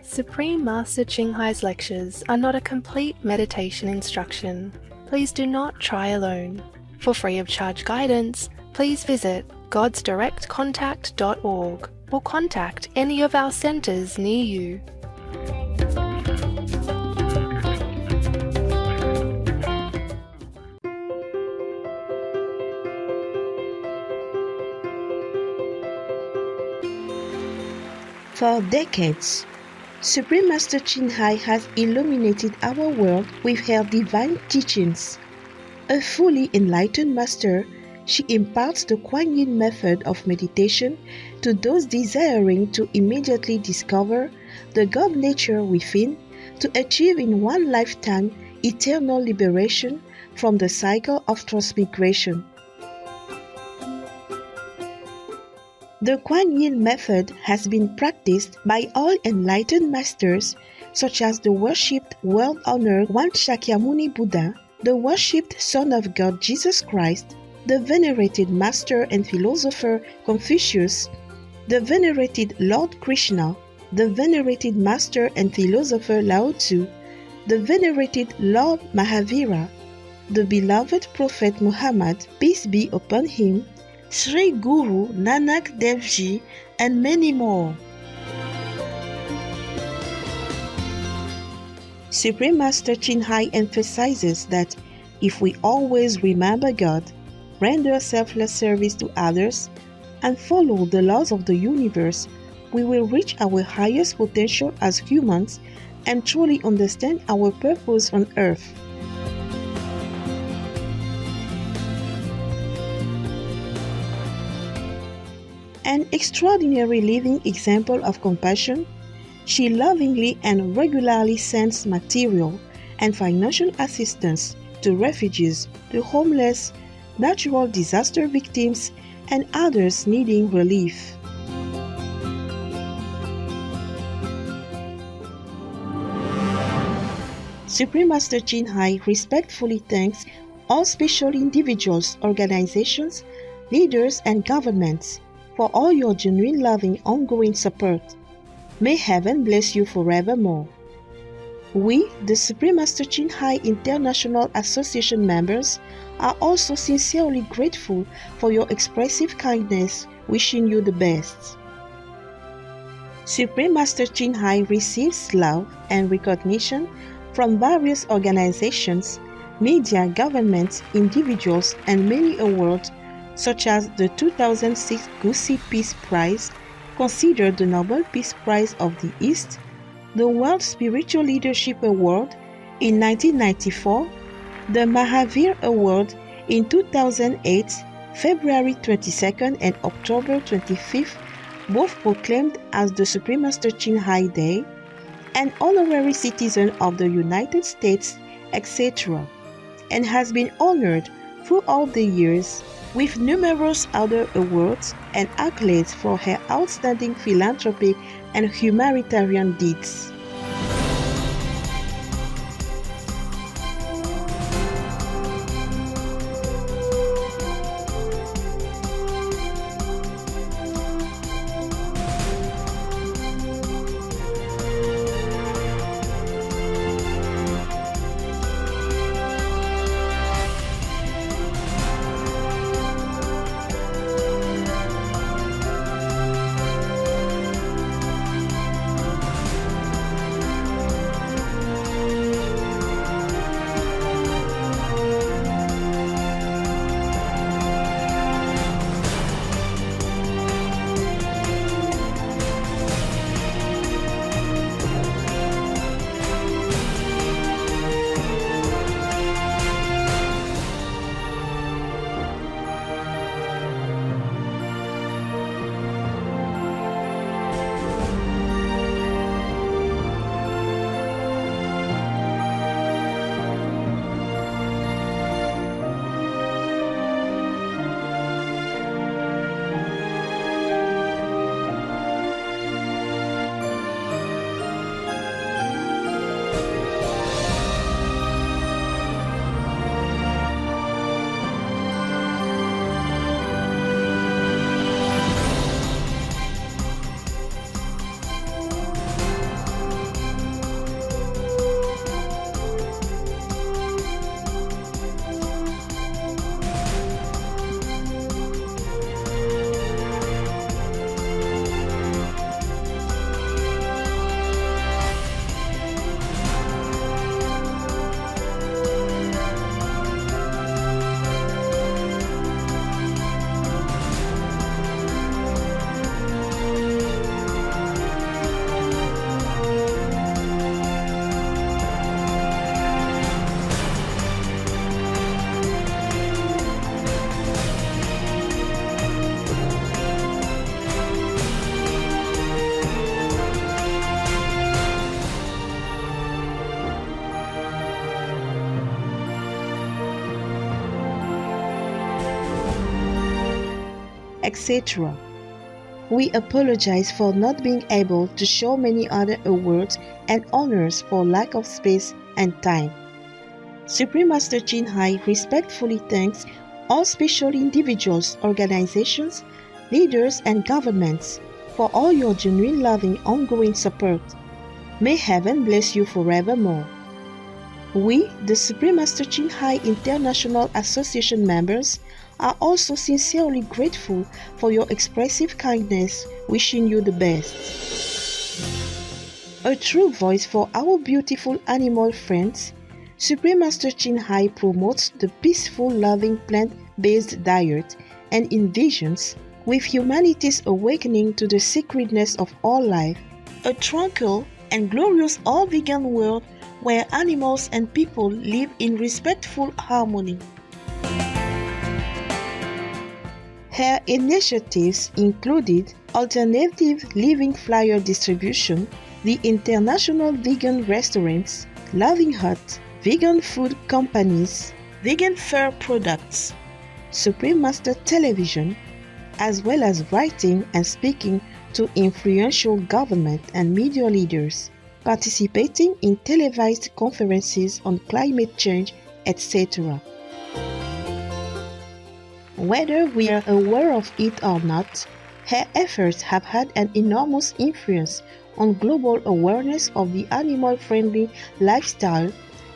Supreme Master Ching Hai's lectures are not a complete meditation instruction. Please do not try alone. For free of charge guidance, please visit godsdirectcontact.org or contact any of our centers near you. For decades, Supreme Master Ching Hai has illuminated our world with her divine teachings. A fully enlightened master, she imparts the Kuan Yin method of meditation to those desiring to immediately discover the God nature within to achieve in one lifetime eternal liberation from the cycle of transmigration. The Kuan Yin method has been practiced by all enlightened masters such as the worshipped world-honored One Shakyamuni Buddha, the worshipped Son of God Jesus Christ, the venerated master and philosopher Confucius, the venerated Lord Krishna, the venerated master and philosopher Lao Tzu, the venerated Lord Mahavira, the beloved Prophet Muhammad, peace be upon him, Sri Guru Nanak Dev Ji, and many more. Supreme Master Ching Hai emphasizes that if we always remember God, render selfless service to others, and follow the laws of the universe, we will reach our highest potential as humans and truly understand our purpose on earth. An extraordinary living example of compassion, she lovingly and regularly sends material and financial assistance to refugees, the homeless, natural disaster victims, and others needing relief. Supreme Master Ching Hai respectfully thanks all special individuals, organizations, leaders, and governments for all your genuine loving ongoing support. May heaven bless you forevermore. We, the Supreme Master Ching Hai International Association members, are also sincerely grateful for your expressive kindness, wishing you the best. Supreme Master Ching Hai receives love and recognition from various organizations, media, governments, individuals, and many awards such as the 2006 Gusi Peace Prize, considered the Nobel Peace Prize of the East, the World Spiritual Leadership Award in 1994, the Mahavir Award in 2008, February 22nd and October 25th, both proclaimed as the Supreme Master Ching Hai Day, an honorary citizen of the United States, etc., and has been honored throughout the years with numerous other awards and accolades for her outstanding philanthropic and humanitarian deeds. etc. We apologize for not being able to show many other awards and honors for lack of space and time. Supreme Master Chin Hai respectfully thanks all special individuals, organizations, leaders, and governments for all your genuine loving ongoing support. May heaven bless you forevermore. We, the Supreme Master Chin Hai International Association members, are also sincerely grateful for your expressive kindness, wishing you the best. A true voice for our beautiful animal friends, Supreme Master Chin Hai promotes the peaceful, loving plant-based diet and envisions, with humanity's awakening to the sacredness of all life, a tranquil and glorious all-vegan world where animals and people live in respectful harmony. Her initiatives included alternative living flyer distribution, the International Vegan Restaurants, Loving Hut, vegan food companies, vegan fur products, Supreme Master Television, as well as writing and speaking to influential government and media leaders, participating in televised conferences on climate change, etc. Whether we are aware of it or not, her efforts have had an enormous influence on global awareness of the animal-friendly lifestyle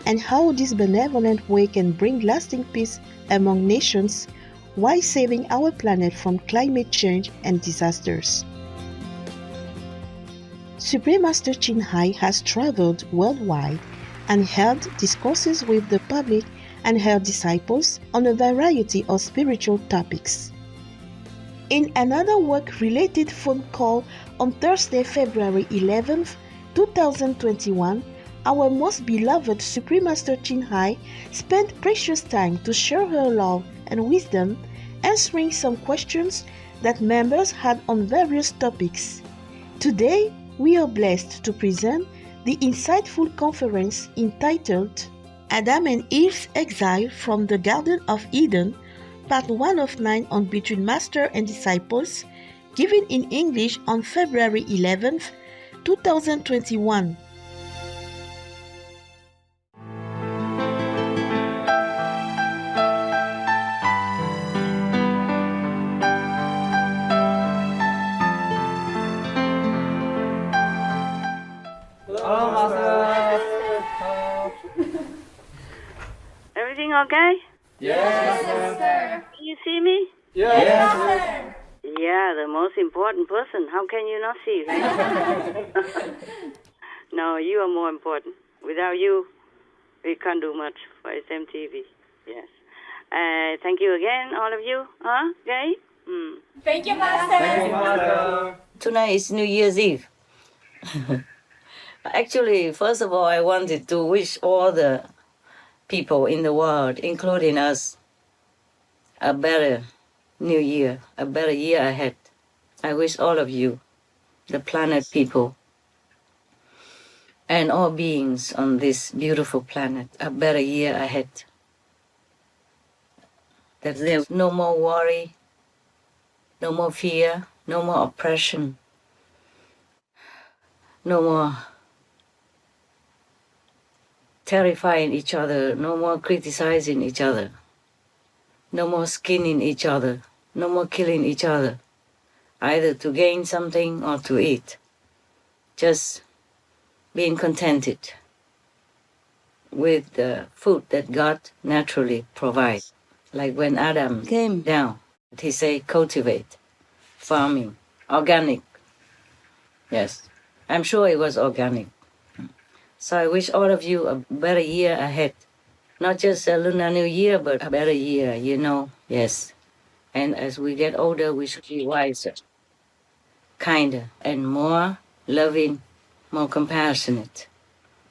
and how this benevolent way can bring lasting peace among nations while saving our planet from climate change and disasters. Supreme Master Chin Hai has traveled worldwide and held discourses with the public and her disciples on a variety of spiritual topics. In another work-related phone call on Thursday, February 11, 2021, our most beloved Supreme Master Chin Hai spent precious time to share her love and wisdom, answering some questions that members had on various topics. Today, we are blessed to present the insightful conference entitled Adam and Eve's Exile from the Garden of Eden, Part 1 of 9 on Between Master and Disciples, given in English on February 11, 2021. Hello, Master. Everything okay? Yes, Master. Can you see me? Yes. Yeah, the most important person. How can you not see, right? No, you are more important. Without you, we can't do much for SMTV. Yes. Thank you again, all of you. Huh, Gay? Thank you, Master. Tonight is New Year's Eve. Actually, first of all, I wanted to wish all the people in the world, including us, a better New Year, a better year ahead. I wish all of you, the planet people, and all beings on this beautiful planet, a better year ahead. That there's no more worry, no more fear, no more oppression, no more terrifying each other, no more criticizing each other, no more skinning each other, no more killing each other, either to gain something or to eat. Just being contented with the food that God naturally provides. Like when Adam came down, he said cultivate, farming, organic. Yes, I'm sure it was organic. So I wish all of you a better year ahead. Not just a Lunar New Year, but a better year, you know, yes. And as we get older, we should be wiser, kinder, and more loving, more compassionate,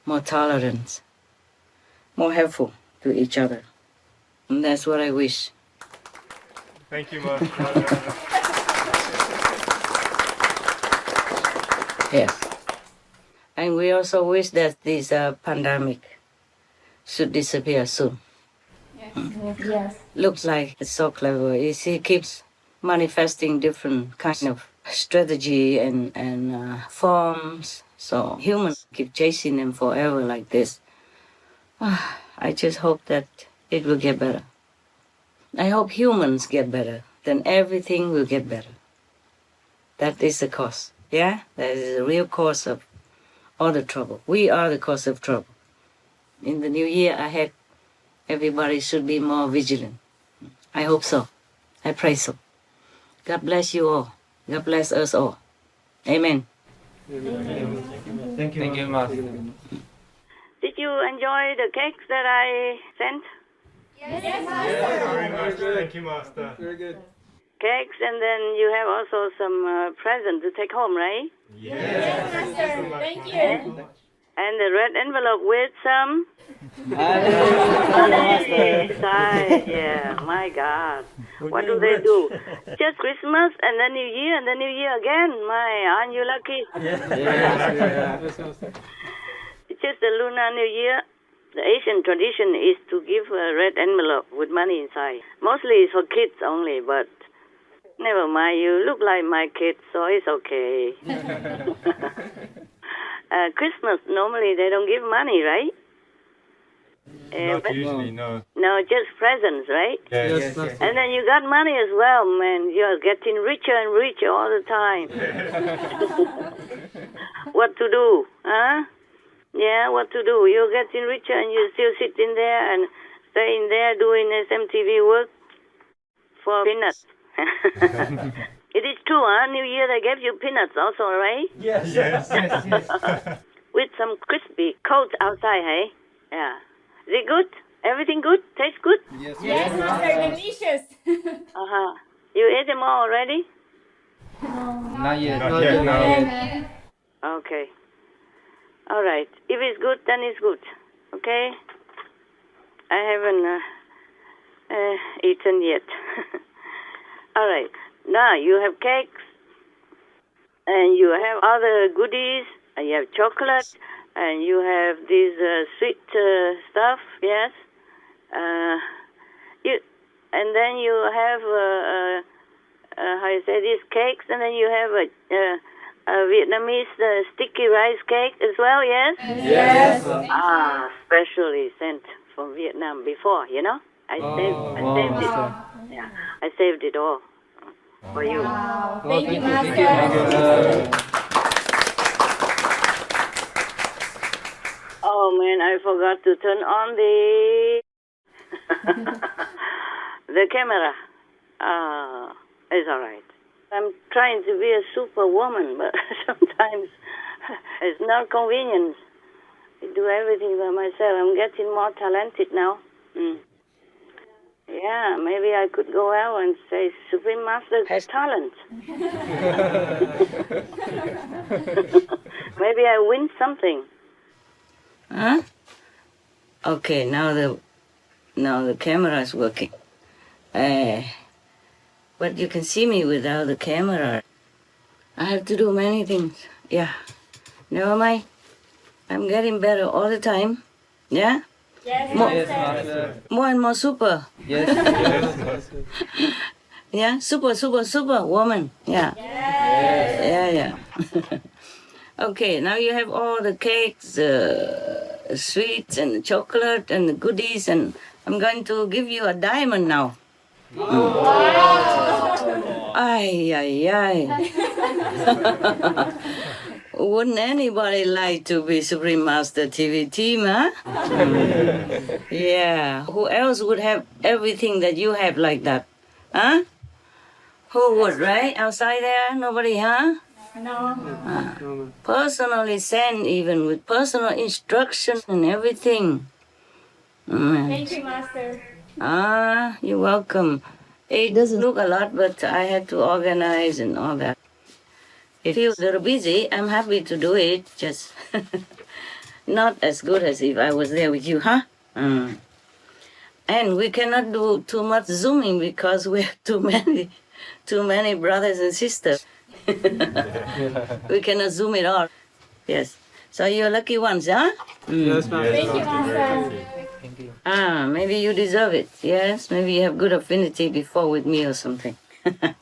more tolerant, more helpful to each other. And that's what I wish. Thank you, Master. Yes. And we also wish that this pandemic should disappear soon. Yes. Looks like it's so clever. He keeps manifesting different kind of strategy and forms. So humans keep chasing them forever like this. I just hope that it will get better. I hope humans get better. Then everything will get better. That is the cause. Yeah? That is the real cause of all the trouble. We are the cause of trouble. In the new year ahead, everybody should be more vigilant. I hope so. I pray so. God bless you all. God bless us all. Amen. Thank you, Master. Did you enjoy the cakes that I sent? Very much. Thank you, Master. Very good. Cakes, and then you have also some present to take home, right? Yes, Master. Thank you. And the red envelope with some inside. Yeah, my God. What do they do? Just Christmas and then New Year and then New Year again. My, aren't you lucky? Yes, Master. It's just the Lunar New Year. The Asian tradition is to give a red envelope with money inside. Mostly it's for kids only, but never mind. You look like my kids, so it's okay. Christmas, normally they don't give money, right? Not usually, no. No, just presents, right? Yes. And then you got money as well, man. You're getting richer and richer all the time. What to do, huh? Yeah, what to do? You're getting richer and you're still sitting there and staying there doing SMTV work for peanuts. It is true, huh? New Year they gave you peanuts also, right? Yes. With some crispy cold outside, hey? Yeah. Is it good? Everything good? Tastes good? Yes, Master, delicious. Uh-huh. You ate them all already? Not yet. Not yet, no. Okay. All right. If it's good, then it's good. Okay? I haven't eaten yet. All right. Now you have cakes, and you have other goodies, and you have chocolate, and you have this sweet stuff, yes. And then you have how you say these cakes, and then you have a Vietnamese sticky rice cake as well, yes. Yes. Specially sent from Vietnam before, you know. I saved it. Yeah, I saved it all for you. Thank you, Master. Oh man, I forgot to turn on the camera. It's all right. I'm trying to be a superwoman, but sometimes it's not convenient to do everything by myself. I'm getting more talented now. Yeah, maybe I could go out and say Supreme Master has talent. Maybe I win something. Huh? Okay, now the camera is working. But you can see me without the camera. I have to do many things. Yeah. Never mind. I'm getting better all the time. Yeah? Yes, Yes, Master. More and more super. Yes. Yeah? Super woman. Yeah. Yeah. Okay, now you have all the cakes, sweets and the chocolate and the goodies, and I'm going to give you a diamond now. Ay. Wouldn't anybody like to be Supreme Master TV team, huh? Yeah. Who else would have everything that you have like that? Huh? Who would, right? Outside there? Nobody, huh? No. Personally sent, even with personal instruction and everything. Thank you, Master. You're welcome. It doesn't look a lot, but I had to organize and all that. If you're a little busy, I'm happy to do it, just not as good as if I was there with you, huh? And we cannot do too much Zooming because we have too many brothers and sisters. We cannot Zoom it all. Yes. So you're lucky ones, huh? Yes, Master. Thank you, Master. Maybe you deserve it. Yes, maybe you have good affinity before with me or something.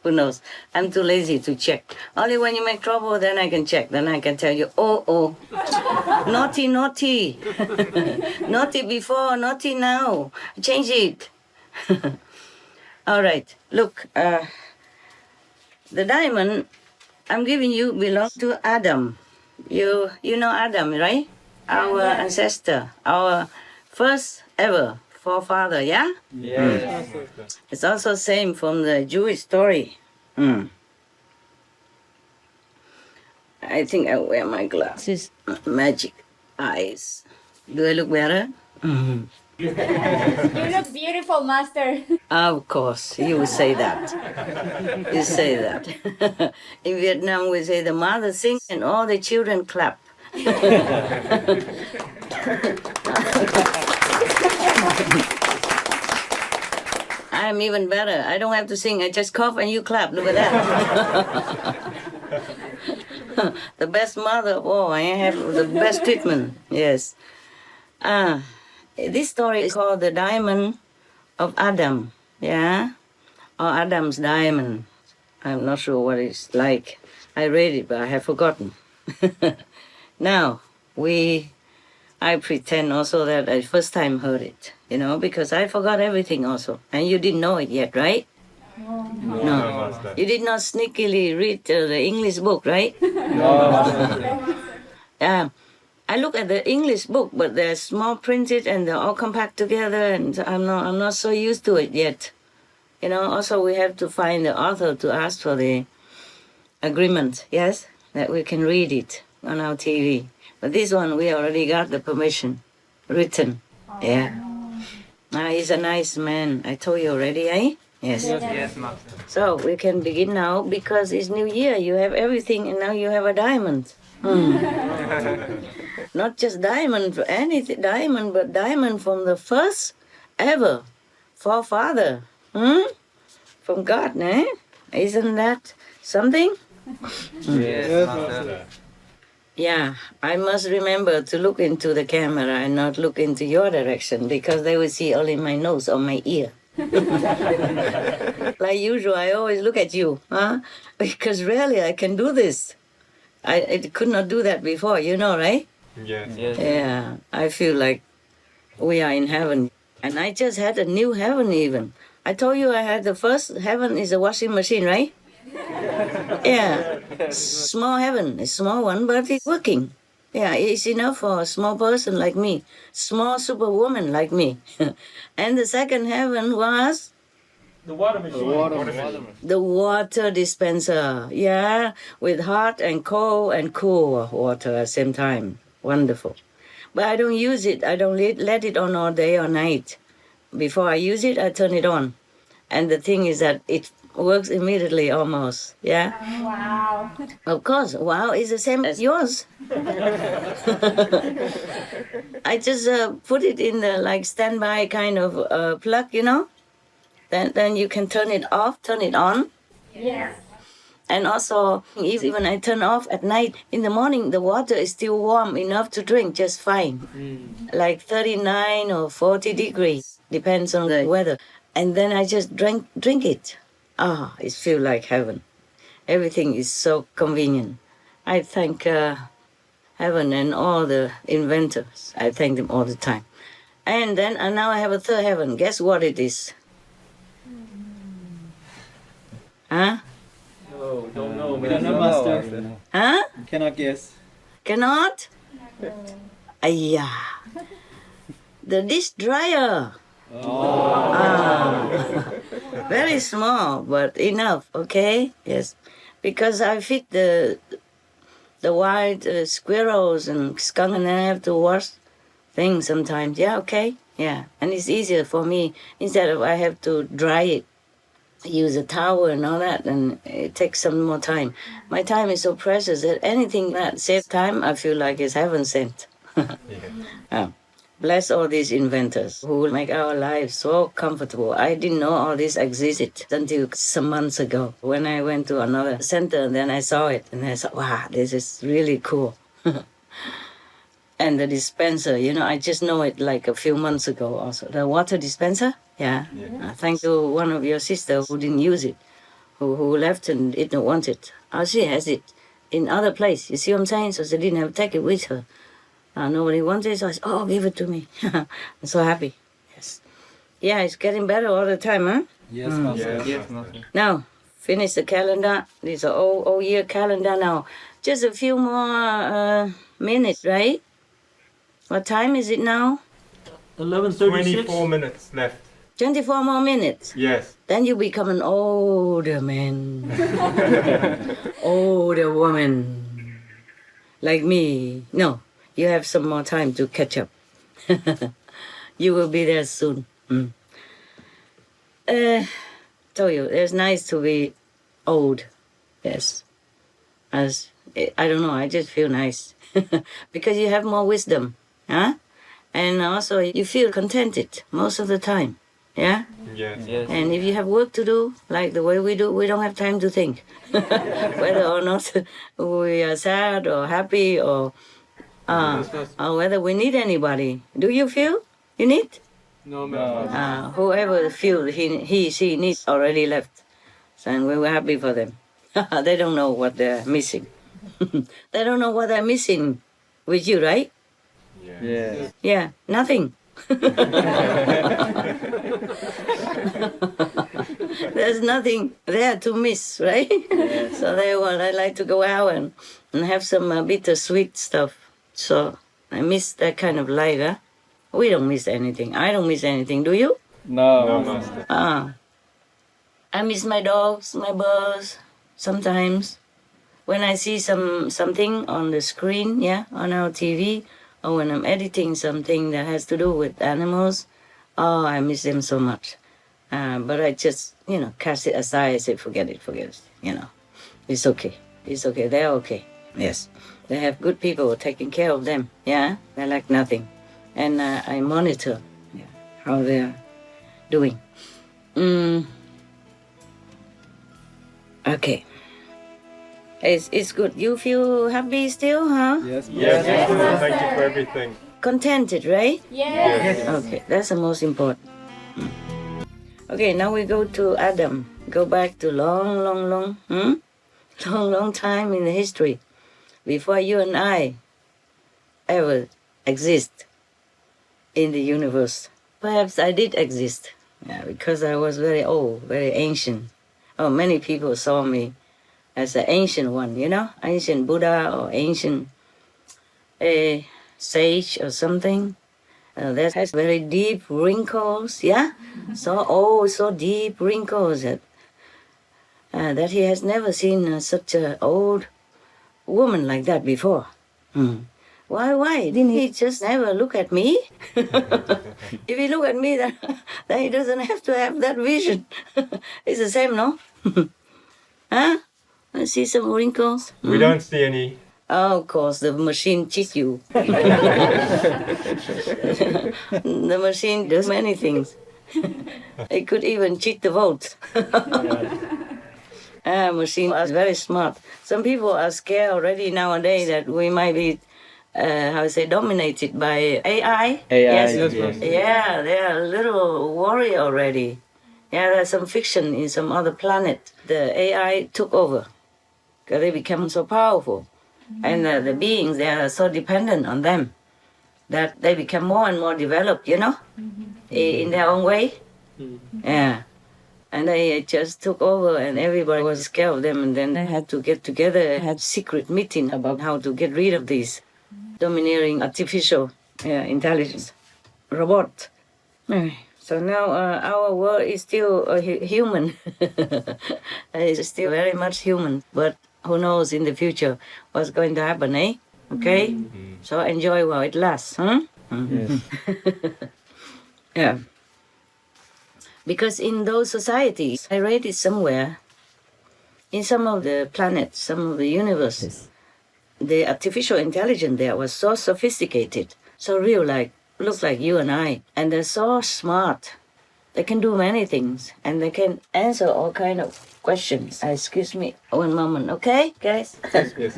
Who knows? I'm too lazy to check. Only when you make trouble, then I can check. Then I can tell you, oh, naughty, naughty. Naughty before, naughty now. Change it. All right. Look, the diamond I'm giving you belongs to Adam. You know Adam, right? Our ancestor, our first ever forefather, yeah? Yes. It's also same from the Jewish story. I think I wear my glasses. Magic eyes. Do I look better? You look beautiful, Master. Of course, you say that. You say that. In Vietnam, we say the mother sings and all the children clap. I'm even better. I don't have to sing. I just cough and you clap. Look at that. The best mother of all. I have the best treatment. Yes. This story is called The Diamond of Adam. Yeah? Or Adam's Diamond. I'm not sure what it's like. I read it, but I have forgotten. Now, I pretend also that I first time heard it, because I forgot everything also. And you didn't know it yet, right? No, Master. You did not sneakily read the English book, right? I look at the English book, but they're small printed and they're all compact together, and I'm not so used to it yet. Also we have to find the author to ask for the agreement, yes, that we can read it on our TV. But this one, we already got the permission, written. Yeah. He's a nice man. I told you already, eh? Yes. Yes, Master. So we can begin now because it's New Year. You have everything, and now you have a diamond. Not just diamond for anything, diamond, but diamond from the first ever forefather. From God, eh? Isn't that something? Yes, Master. Yeah, I must remember to look into the camera and not look into your direction because they will see only my nose or my ear. Like usual, I always look at you, huh? Because rarely I can do this. I could not do that before, right? Yes. Yeah, I feel like we are in heaven. And I just had a new heaven even. I told you I had the first heaven is a washing machine, right? Yeah, small heaven, a small one, but it's working. Yeah, it's enough for a small person like me, small superwoman like me. And the second heaven was The water machine. the water dispenser. Yeah, with hot and cold and cool water at the same time. Wonderful. But I don't use it. I don't let it on all day or night. Before I use it, I turn it on. And the thing is that it works immediately almost. Yeah? Wow. Of course. Wow is the same as yours. I just put it in the standby kind of plug, Then you can turn it off, turn it on. Yes. And also, even I turn off at night, in the morning, the water is still warm enough to drink just fine. Like 39 or 40 degrees, depends on the weather. And then I just drink it. It feels like heaven. Everything is so convenient. I thank heaven and all the inventors. I thank them all the time. And then now I have a third heaven. Guess what it is? Huh? No, don't know. We don't know, Master. Huh? Cannot guess. Cannot? Ayah. The dish dryer. Very small, but enough, okay? Yes. Because I feed the wild squirrels and skunk, and then I have to wash things sometimes. Yeah, okay? Yeah. And it's easier for me instead of I have to dry it. Use a towel and all that, and it takes some more time. My time is so precious that anything that saves time, I feel like is heaven sent. Bless all these inventors who will make our lives so comfortable. I didn't know all this existed until some months ago when I went to another center, and then I saw it, and I thought, wow, this is really cool. And the dispenser, I just know it like a few months ago also. The water dispenser, yeah. Thanks to one of your sisters who didn't use it. who left and didn't want it. She has it in other place. You see what I'm saying? So she didn't have to take it with her. Nobody wanted it, so I said, oh, give it to me. I'm so happy. Yes. Yeah, it's getting better all the time, huh? Yes, Master. Yes, Master. Now, finish the calendar. This is an all year calendar now. Just a few more minutes, right? What time is it now? 11:36. 24 minutes left. 24 more minutes. Yes. Then you become an older man. Older woman. Like me. No, you have some more time to catch up. You will be there soon. Told you, it's nice to be old. Yes. As I don't know, I just feel nice. Because you have more wisdom. Huh? And also you feel contented most of the time. Yeah? Yes. Yes. And if you have work to do, like the way we do, we don't have time to think. Whether or not we are sad or happy or whether we need anybody. Do you feel you need? No, Master. Whoever feels she needs already left. So, and we were happy for them. They don't know what they're missing. They don't know what they're missing with you, right? Yes. Yeah, nothing. There's nothing there to miss, right? So I like to go out and have some bittersweet stuff. So I miss that kind of life, huh? We don't miss anything. I don't miss anything, do you? No, Master. I miss my dogs, my birds, sometimes. When I see something on the screen, yeah, on our TV, or when I'm editing something that has to do with animals, oh, I miss them so much. But I just, cast it aside. I say, forget it. It's okay. It's okay. They're okay. Yes. They have good people taking care of them. Yeah. They lack nothing. And I monitor how they're doing. Okay. It's good. You feel happy still, huh? Yes, Yes, Master. Thank you for everything. Contented, right? Yes. Okay, that's the most important. Okay, now we go to Adam. Go back to long time in the history. Before you and I ever exist in the universe. Perhaps I did exist. Yeah, because I was very old, very ancient. Oh, many people saw me as an ancient one, ancient Buddha or ancient sage or something. That has very deep wrinkles, yeah? So deep wrinkles that he has never seen such an old woman like that before. Why? Didn't he just never look at me? If he look at me, then he doesn't have to have that vision. It's the same, no? Huh? I see some wrinkles. We don't see any. Oh, of course, the machine cheats you. The machine does many things. It could even cheat the vote. Machine is very smart. Some people are scared already nowadays that we might be, dominated by AI. Yes. Yeah, they are a little worried already. Yeah, there's some fiction in some other planet. The AI took over because they become so powerful. And the beings, they are so dependent on them that they become more and more developed, in their own way. Yeah. And they just took over and everybody was scared of them. And then they had to get together, had secret meeting about how to get rid of these domineering artificial intelligence robot. So now our world is still human. It's still very much human, but who knows in the future what's going to happen, eh? Okay? So enjoy while it lasts, huh? Yes. Yeah. Because in those societies, I read it somewhere, in some of the planets, some of the universes, the artificial intelligence there was so sophisticated, so real, looks like you and I, and they're so smart. They can do many things, and they can answer all kind of questions. Excuse me, one moment, okay, guys? Yes.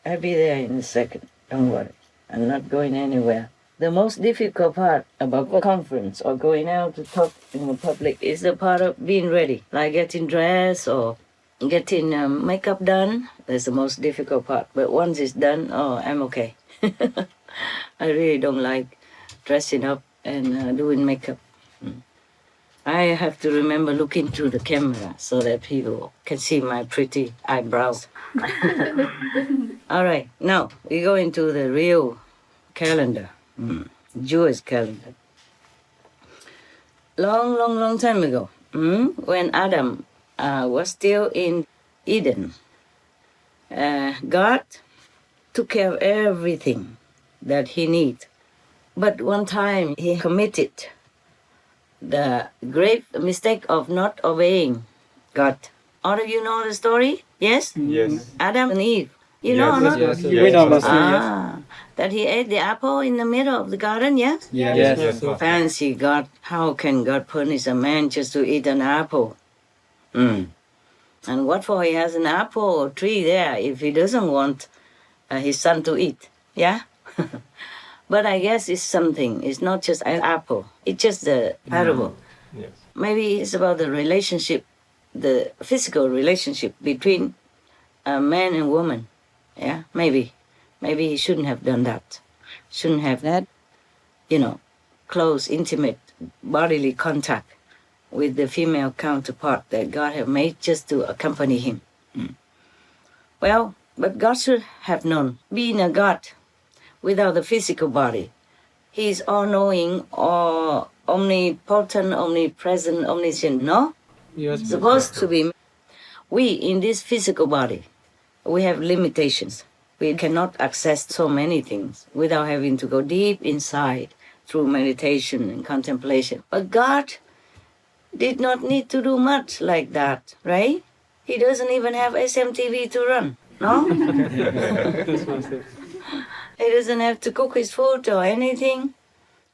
I'll be there in a second. Don't worry. I'm not going anywhere. The most difficult part about a conference or going out to talk in the public is the part of being ready, like getting dressed or getting makeup done. That's the most difficult part. But once it's done, oh, I'm okay. I really don't like dressing up and doing makeup. I have to remember looking through the camera so that people can see my pretty eyebrows. All right, now we go into the real calendar, Jewish calendar. Long time ago, when Adam was still in Eden, God took care of everything that he needed. But one time he committed the great mistake of not obeying God. All of you know the story? Yes? Yes. Adam and Eve. You Yes, know or not? yes, We yes, know, Master. Master. That he ate the apple in the middle of the garden, yes? Yes. Yes, Master. Fancy God. How can God punish a man just to eat an apple? And what for he has an apple or tree there if he doesn't want his son to eat? Yeah? But I guess it's something. It's not just an apple. It's just the parable. Yes. Maybe it's about the relationship, the physical relationship between a man and woman. Yeah, maybe. Maybe he shouldn't have done that. Shouldn't have that, close, intimate bodily contact with the female counterpart that God had made just to accompany him. Well, but God should have known, being a God without the physical body. He is all-knowing, or omnipotent, omnipresent, omniscient, no? Yes. Supposed to be. We, in this physical body, we have limitations. We cannot access so many things without having to go deep inside through meditation and contemplation. But God did not need to do much like that, right? He doesn't even have SMTV to run, no? Yes, Master. He doesn't have to cook his food or anything.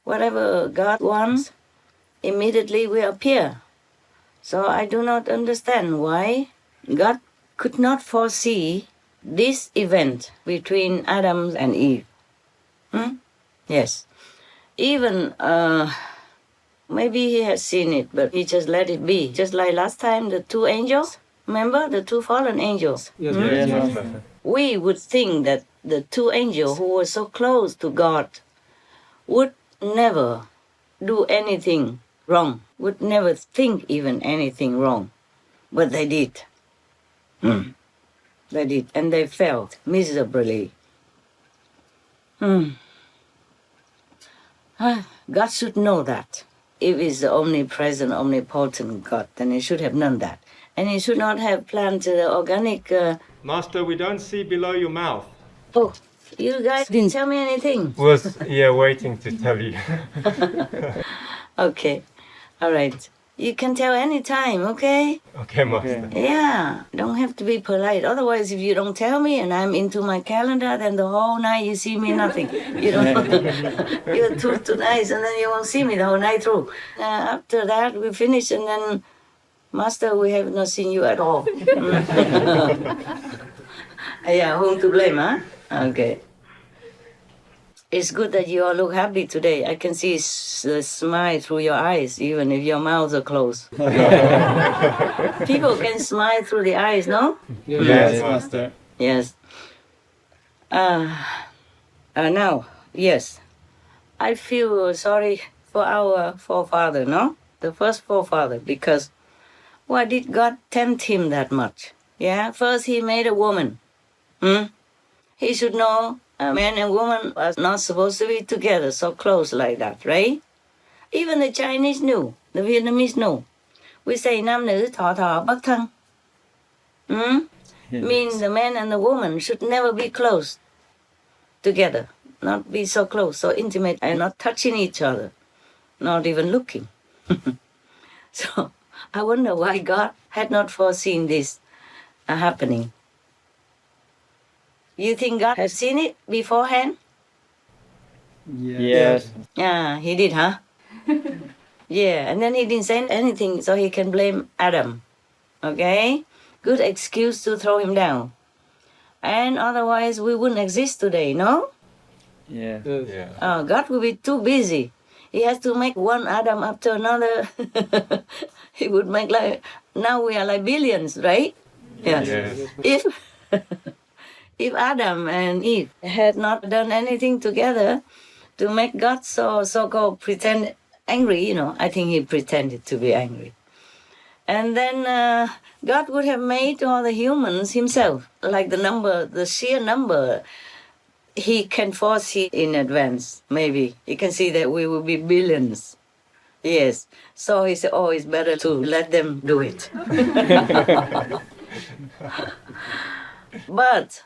Whatever God wants, immediately will appear. So I do not understand why God could not foresee this event between Adam and Eve. Yes. Even, maybe he has seen it, but he just let it be. Just like last time, the two angels, remember? The two fallen angels. Yes, Yes, Master. Master. We would think that the two angels who were so close to God would never do anything wrong, would never think even anything wrong. But they did. They did, and they failed miserably. God should know that. If he's the omnipresent, omnipotent God, then he should have known that. And he should not have planted the organic... Master, we don't see below your mouth. Oh, you guys didn't tell me anything. Was waiting to tell you. Okay, all right. You can tell any time, okay? Okay, Master. Yeah, don't have to be polite. Otherwise, if you don't tell me and I'm into my calendar, then the whole night you see me nothing. You don't. You're too nice, and then you won't see me the whole night through. After that, we finish, and then, Master, we have not seen you at all. Yeah, whom to blame, huh? Okay. It's good that you all look happy today. I can see the smile through your eyes, even if your mouths are closed. People can smile through the eyes, no? Yes, Master. Yes. Now, yes. I feel sorry for our forefather, no? The first forefather, because why did God tempt him that much? Yeah, first he made a woman. He should know a man and woman are not supposed to be together so close like that, right? Even the Chinese knew, the Vietnamese knew. We say nam nữ thọ thọ bất thân. Means the man and the woman should never be close together, not be so close, so intimate, and not touching each other, not even looking. So I wonder why God had not foreseen this happening. You think God has seen it beforehand? Yes. Yeah, he did, huh? Yeah, and then he didn't say anything, so he can blame Adam. Okay? Good excuse to throw him down. And otherwise, we wouldn't exist today, no? Yes. Yeah. God will be too busy. He has to make one Adam after another. He would make like, now we are like billions, right? Yes. Yes. If if Adam and Eve had not done anything together to make God so-called pretend angry, I think he pretended to be angry. And then God would have made all the humans himself, like the sheer number. He can foresee in advance, maybe. He can see that we will be billions. Yes. So he said, it's better to let them do it. But,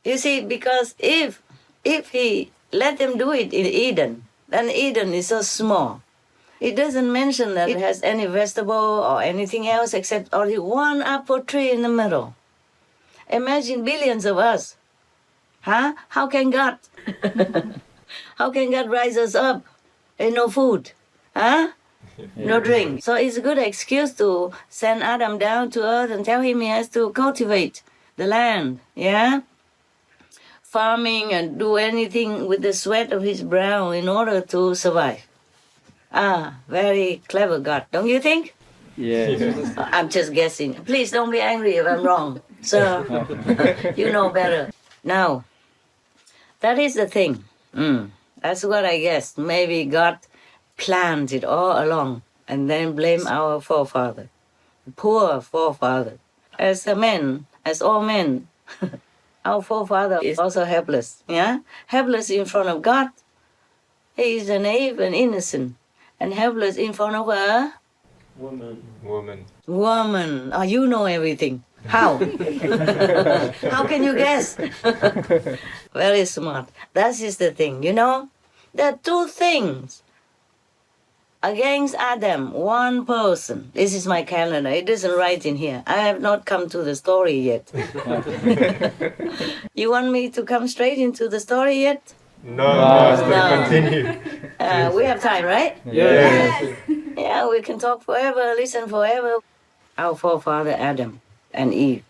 you see, because if he let them do it in Eden, then Eden is so small. It doesn't mention that it has any vegetable or anything else except only one apple tree in the middle. Imagine billions of us. Huh? How can God rise us up? And no food. Huh? No drink. So it's a good excuse to send Adam down to earth and tell him he has to cultivate the land. Yeah? Farming and do anything with the sweat of his brow in order to survive. Very clever God, don't you think? Yes. I'm just guessing. Please don't be angry if I'm wrong. So, you know better. Now, that is the thing. That's what I guess. Maybe God planned it all along and then blame our forefather. Poor forefather. As all men, our forefather is also helpless. Yeah? Helpless in front of God. He is naive and innocent. And helpless in front of a Woman. woman. You know everything. How? How can you guess? Very smart. That is the thing, There are two things against Adam, one person. This is my calendar. It doesn't write in here. I have not come to the story yet. You want me to come straight into the story yet? No, Master, No. continue. We have time, right? Yes. Yeah, we can talk forever, listen forever. Our forefather Adam and Eve,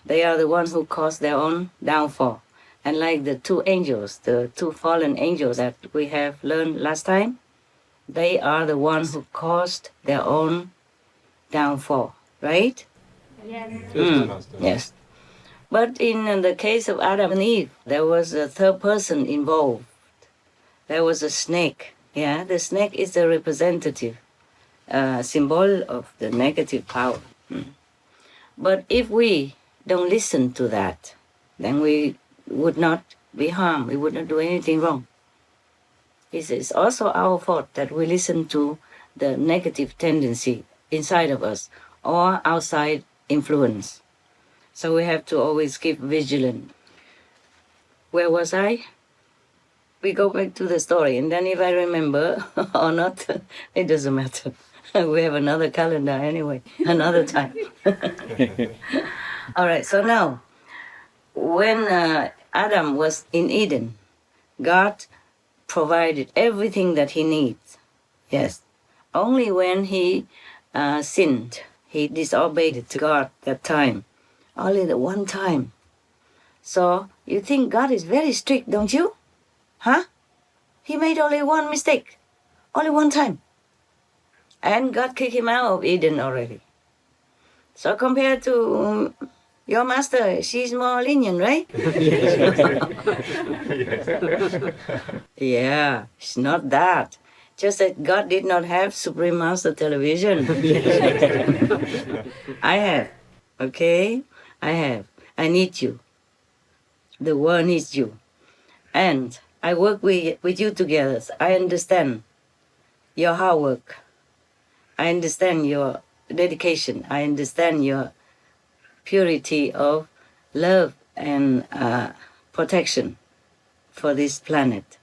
they are the ones who caused their own downfall. And like the two angels, the two fallen angels that we have learned last time, they are the ones who caused their own downfall, right? Yes. Master. Yes. But in the case of Adam and Eve, there was a third person involved. There was a snake. Yeah, the snake is a representative symbol of the negative power. But if we don't listen to that, then we would not be harmed. We would not do anything wrong. It's also our fault that we listen to the negative tendency inside of us or outside influence. So we have to always keep vigilant. Where was I? We go back to the story, and then if I remember or not, it doesn't matter. We have another calendar anyway, another time. All right, so now, when Adam was in Eden, God provided everything that he needs. Yes. Only when he sinned, he disobeyed to God that time. Only the one time. So you think God is very strict, don't you? Huh? He made only one mistake. Only one time. And God kicked him out of Eden already. So compared to your master, she's more lenient, right? Yeah, it's not that. Just that God did not have Supreme Master television. I have. Okay? I have. I need you. The world needs you. And I work with you together. I understand your hard work. I understand your dedication. I understand your purity of love and protection for this planet.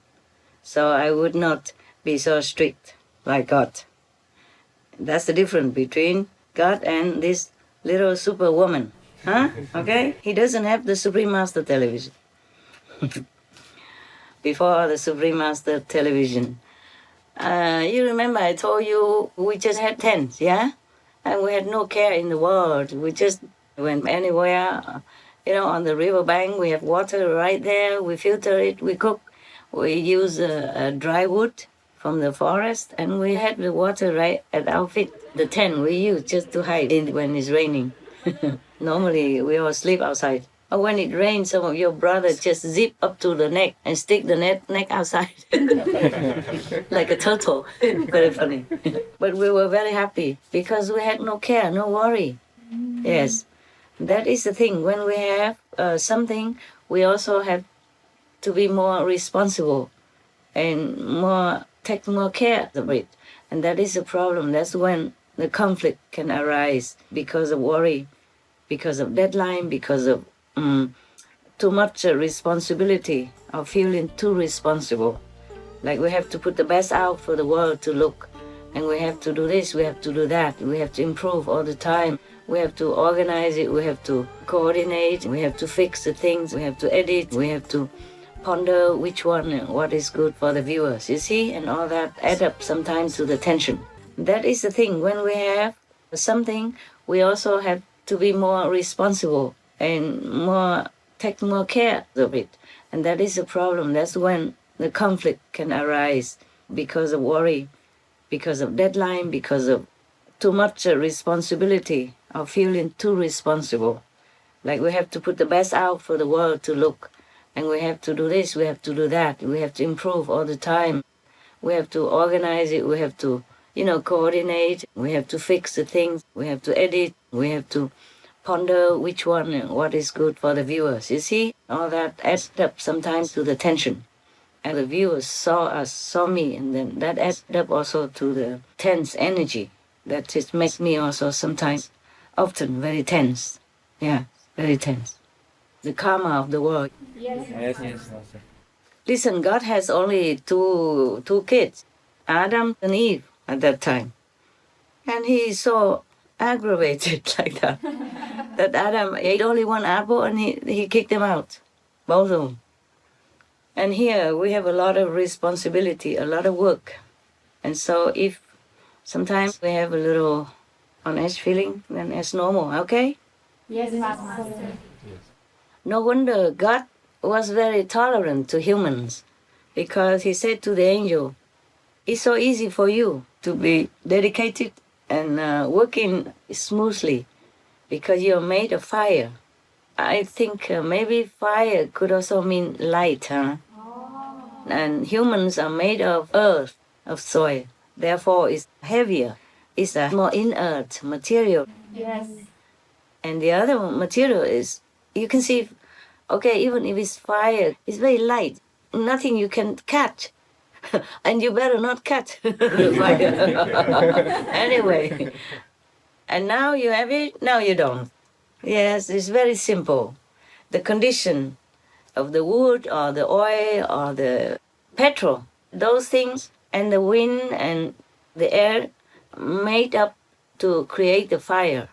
So I would not be so strict like God. That's the difference between God and this little superwoman. Huh? Okay? He doesn't have the Supreme Master television. Before the Supreme Master television, you remember I told you we just had tents, yeah? And we had no care in the world. We just went anywhere On the riverbank, we have water right there. We filter it, we cook. We use dry wood from the forest, and we had the water right at our feet. The tent we use just to hide in when it's raining. Normally, we all sleep outside. Or when it rains, some of your brothers just zip up to the neck and stick the neck outside. Like a turtle. Very funny. But we were very happy because we had no care, no worry. Yes. That is the thing. When we have something, we also have to be more responsible and take more care of it. And that is the problem. That's when the conflict can arise because of worry, because of deadline, because of too much responsibility or feeling too responsible. Like we have to put the best out for the world to look. And we have to do this, we have to do that. We have to improve all the time. We have to organize it, we have to coordinate, we have to fix the things, we have to edit, we have to ponder which one and what is good for the viewers, you see? And all that add up sometimes to the tension. That is the thing. When we have something, we also have to be more responsible and take more care of it. And that is the problem. That's when the conflict can arise because of worry, because of deadline, because of too much responsibility or feeling too responsible. Like we have to put the best out for the world to look. And we have to do this, we have to do that. We have to improve all the time. We have to organize it, we have to, coordinate. We have to fix the things, we have to edit, we have to ponder which one and what is good for the viewers. You see, all that adds up sometimes to the tension. And the viewers saw me, and then that adds up also to the tense energy. That just makes me also sometimes, often very tense. Yeah, very tense. The karma of the world. Yes. Yes. Listen, God has only two kids, Adam and Eve at that time. And he is so aggravated like that, that Adam ate only one apple and he kicked them out, both of them. And here we have a lot of responsibility, a lot of work. And so if sometimes we have a little on edge feeling, then it's normal, okay? Yes, Master. No wonder God was very tolerant to humans, because he said to the angel, it's so easy for you to be dedicated and working smoothly because you're made of fire. I think maybe fire could also mean light, huh? And humans are made of earth, of soil. Therefore, it's heavier. It's a more inert material. Yes. And the other material is, you can see, okay, even if it's fire, it's very light. Nothing you can catch. And you better not catch the fire. Anyway. And now you have it, now you don't. Yes, it's very simple. The condition of the wood or the oil or the petrol, those things, and the wind and the air made up to create the fire.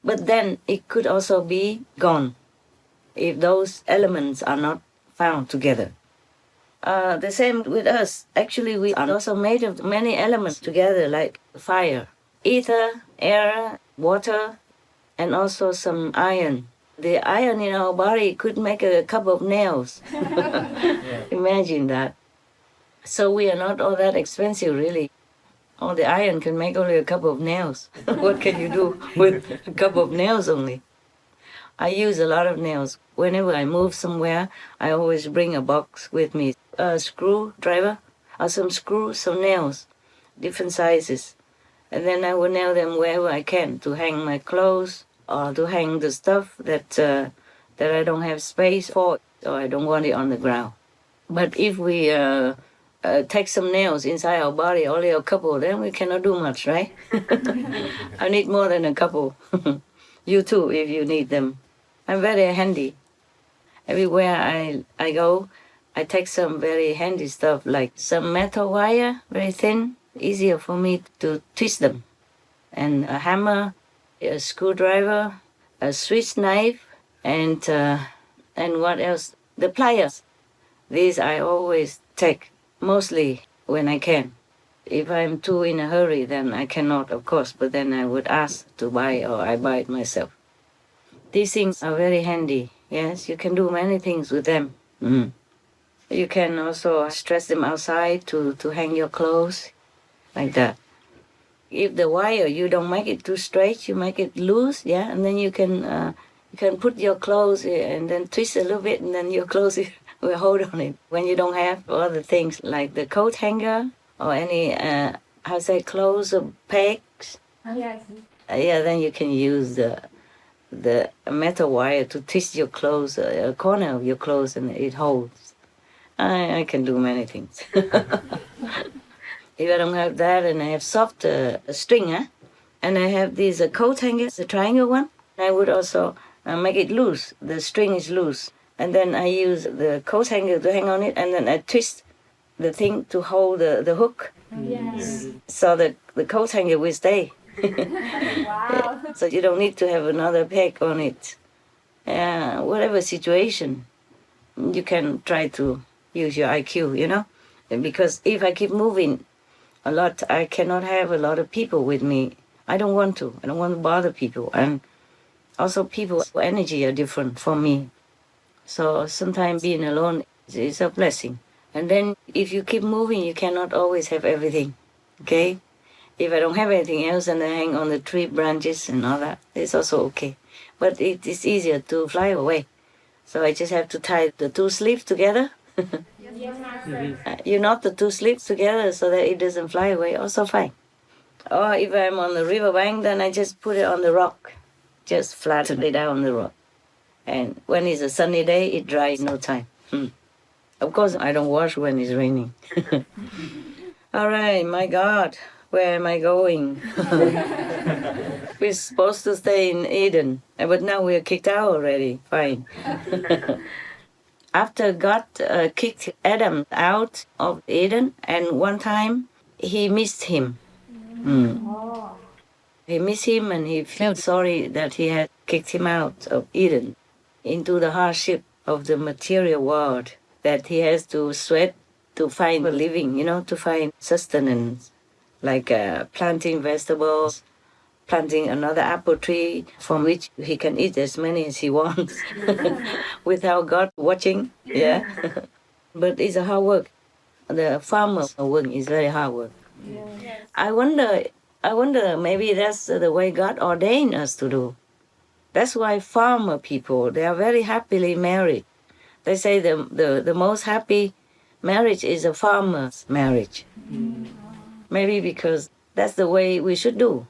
But then it could also be gone if those elements are not found together. The same with us. Actually, we are also made of many elements together, like fire, ether, air, water, and also some iron. The iron in our body could make a couple of nails. Imagine that. So we are not all that expensive, really. All the iron can make only a couple of nails. What can you do with a couple of nails only? I use a lot of nails. Whenever I move somewhere, I always bring a box with me. A screwdriver, or some screws, some nails, different sizes. And then I will nail them wherever I can to hang my clothes or to hang the stuff that I don't have space for, or I don't want it on the ground. But if we take some nails inside our body, only a couple, then we cannot do much, right? I need more than a couple. You too, if you need them. I'm very handy. Everywhere I go, I take some very handy stuff, like some metal wire, very thin, easier for me to twist them. And a hammer, a screwdriver, a Swiss knife, and what else? The pliers. These I always take, mostly when I can. If I'm too in a hurry, then I cannot, of course, but then I would ask to buy, or I buy it myself. These things are very handy. Yes, you can do many things with them. You can also stretch them outside to hang your clothes, like that. If the wire, you don't make it too straight, you make it loose, yeah, and then you can put your clothes and then twist a little bit, and then your clothes will hold on it. When you don't have other things like the coat hanger or any, clothes or pegs, Yes. yeah, then you can use the metal wire to twist your clothes, a corner of your clothes, and it holds. I can do many things. If I don't have that, and I have soft string, and I have these coat hangers, the triangle one, I would also make it loose. The string is loose. And then I use the coat hanger to hang on it, and then I twist the thing to hold the hook. Yes. So that the coat hanger will stay. Wow. So you don't need to have another peg on it. Whatever situation, you can try to use your IQ, you know? Because if I keep moving a lot, I cannot have a lot of people with me. I don't want to. I don't want to bother people. And also people's energy are different for me. So sometimes being alone is a blessing. And then if you keep moving, you cannot always have everything, okay? If I don't have anything else and I hang on the tree branches and all that, it's also okay. But it is easier to fly away. So I just have to tie the two sleeves together. Yes, Master. You knot the two sleeves together so that it doesn't fly away, also fine. Or if I'm on the riverbank, then I just put it on the rock. Just flatten it out on the rock. And when it's a sunny day, it dries in no time. Of course, I don't wash when it's raining. All right, my God, where am I going? We're supposed to stay in Eden, but now we're kicked out already. Fine. After God kicked Adam out of Eden, and one time he missed him. Oh. He missed him, and he felt sorry that he had kicked him out of Eden into the hardship of the material world, that he has to sweat to find a living, you know, to find sustenance, like planting vegetables, planting another apple tree from which he can eat as many as he wants without God watching, yeah. But it's a hard work. The farmer's work is very hard work. Yes. I wonder maybe that's the way God ordained us to do. That's why farmer people, they are very happily married. They say the most happy marriage is a farmer's marriage. Maybe because that's the way we should do.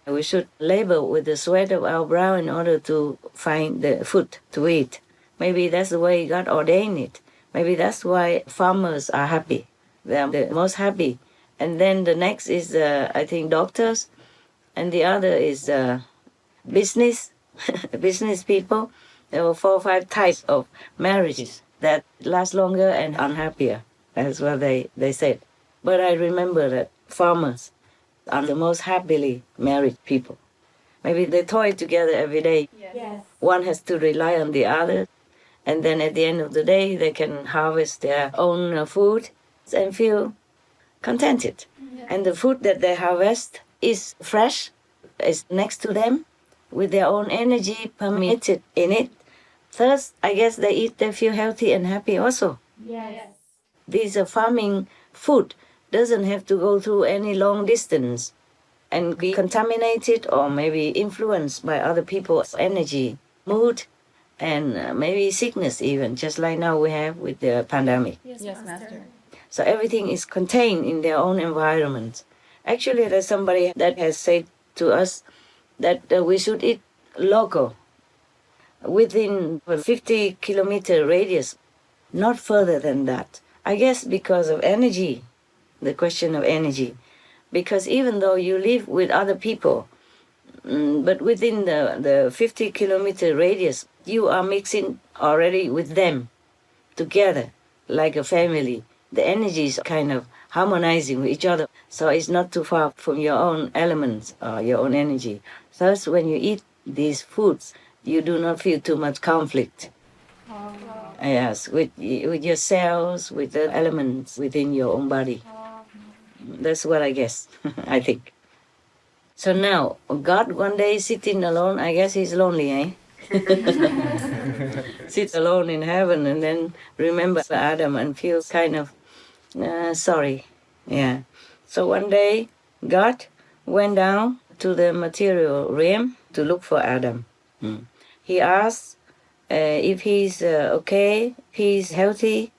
We should labor with the sweat of our brow in order to find the food to eat. Maybe that's the way God ordained it. Maybe that's why farmers are happy. They are the most happy. And then the next is, I think, doctors. And the other is business, business people. There were 4 or 5 types of marriages that last longer and unhappier. That's what they said. But I remember that farmers are the most happily married people. Maybe they toil together every day. Yes. One has to rely on the other. And then at the end of the day, they can harvest their own food and feel contented. And the food that they harvest is fresh, is next to them, with their own energy permitted in it. Thus, I guess they feel healthy and happy also. Yes. This farming food doesn't have to go through any long distance and be contaminated or maybe influenced by other people's energy, mood, and maybe sickness even, just like now we have with the pandemic. Yes, Master. So everything is contained in their own environment. Actually, there's somebody that has said to us that we should eat local, within a 50-kilometer radius, not further than that. I guess because of energy, the question of energy. Because even though you live with other people, but within the 50-kilometer radius, you are mixing already with them together like a family. The energy is kind of harmonizing with each other. So it's not too far from your own elements or your own energy. Thus, when you eat these foods, you do not feel too much conflict. Yes, with your cells, with the elements within your own body. That's what I guess, I think. So now, God one day sitting alone, I guess he's lonely, eh? Sit alone in heaven and then remember Adam and feel kind of sorry. Yeah. So one day, God went down to the material realm to look for Adam. He asked if he's okay, if he's healthy,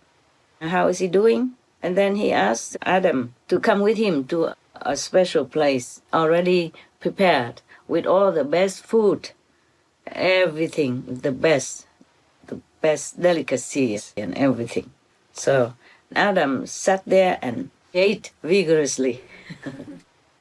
how is he doing? And then he asked Adam to come with him to a special place already prepared with all the best food, everything, the best delicacies and everything. So Adam sat there and ate vigorously.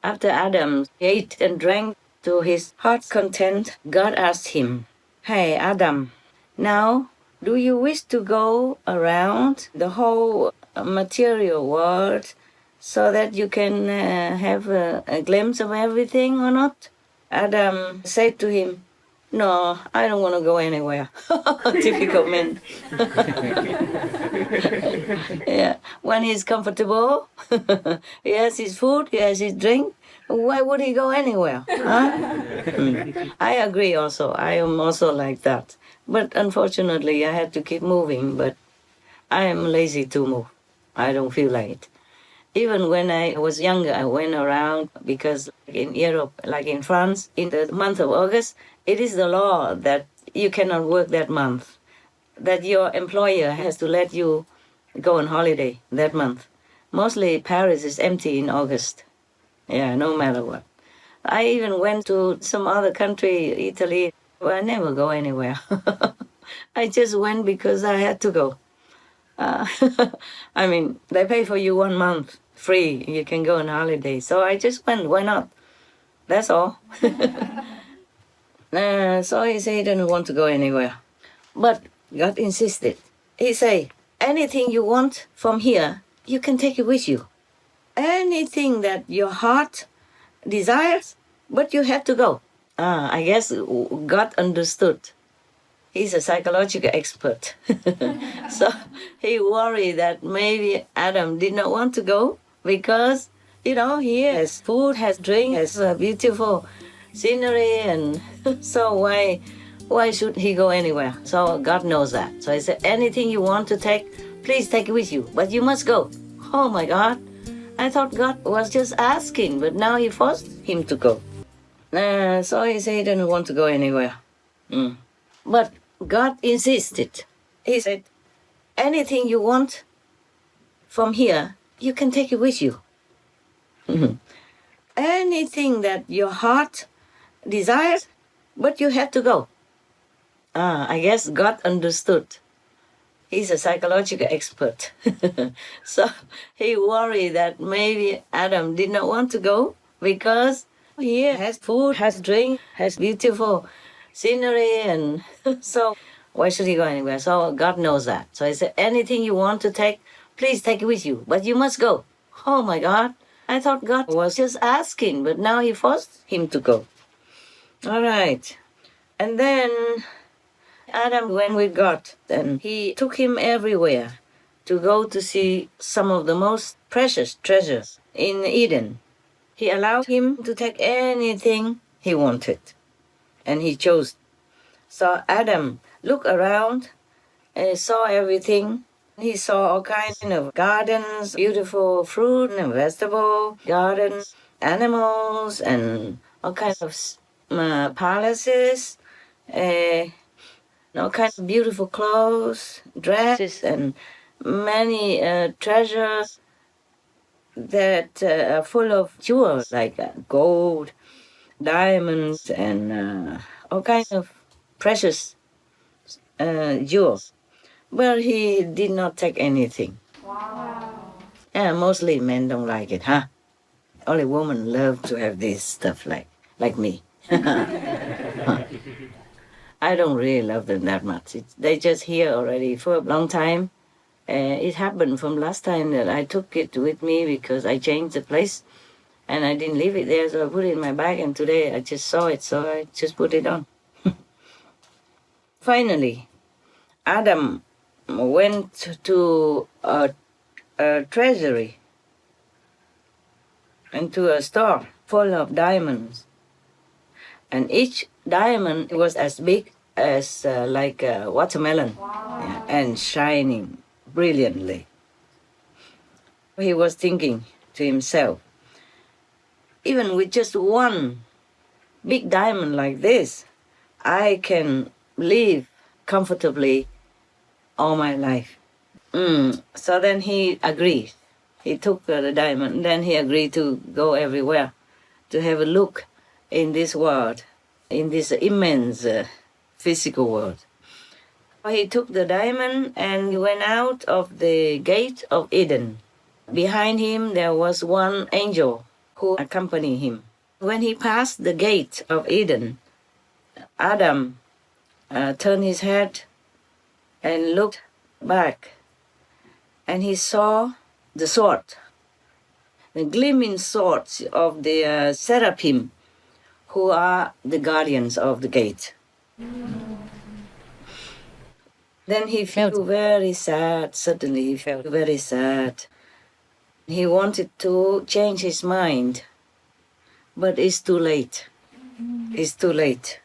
After Adam ate and drank to his heart's content, God asked him, "Hey, Adam, now do you wish to go around the whole material world so that you can have a glimpse of everything or not?" Adam said to him, "No, I don't want to go anywhere." Typical man. Yeah. When he's comfortable, he has his food, he has his drink, why would he go anywhere? Huh? I agree also. I am also like that. But unfortunately, I had to keep moving, but I am lazy to move. I don't feel like it. Even when I was younger, I went around because in Europe, like in France, in the month of August, it is the law that you cannot work that month, that your employer has to let you go on holiday that month. Mostly Paris is empty in August. Yeah, no matter what. I even went to some other country, Italy, where I never go anywhere. I just went because I had to go. I mean, they pay for you 1 month free. You can go on holiday. So I just went. Why not? That's all. So he said he didn't want to go anywhere. But God insisted. He said, anything you want from here, you can take it with you. Anything that your heart desires, but you have to go. I guess God understood. He's a psychological expert. So he worried that maybe Adam did not want to go because, he has food, has drink, has beautiful scenery, and so why should he go anywhere? So God knows that. So he said, anything you want to take, please take it with you, but you must go. Oh my God. I thought God was just asking, but now he forced him to go. So he said he didn't want to go anywhere. But God insisted. He said, anything you want from here, you can take it with you. Anything that your heart desires, but you have to go. I guess God understood. He's a psychological expert. So he worried that maybe Adam did not want to go because he has food, has drink, has beautiful scenery, and so why should he go anywhere? So God knows that. So he said, anything you want to take, please take it with you, but you must go. Oh my God. I thought God was just asking, but now he forced him to go. All right. And then Adam went with God, and he took him everywhere to go to see some of the most precious treasures in Eden. He allowed him to take anything he wanted, and he chose. So Adam looked around and saw everything. He saw all kinds of gardens, beautiful fruit and vegetable gardens, animals, and all kinds of palaces, all kinds of beautiful clothes, dresses, and many treasures that are full of jewels like gold, diamonds, and all kinds of precious jewels. But he did not take anything. Wow. And mostly men don't like it, huh? Only women love to have this stuff like me. I don't really love them that much. They just here already for a long time. It happened from last time that I took it with me because I changed the place and I didn't leave it there, so I put it in my bag, and today I just saw it, so I just put it on. Finally, Adam went to a treasury and to a store full of diamonds. And each diamond was as big as like a watermelon. Yeah, and shining brilliantly. He was thinking to himself, even with just one big diamond like this, I can live comfortably all my life. So then he agreed. He took the diamond, then he agreed to go everywhere to have a look in this world, in this immense physical world. He took the diamond and he went out of the gate of Eden. Behind him there was one angel who accompanied him. When he passed the gate of Eden, Adam turned his head and looked back, and he saw the sword, the gleaming swords of the seraphim, who are the guardians of the gate. Then he felt very sad. Suddenly he felt very sad. He wanted to change his mind, but it's too late. It's too late.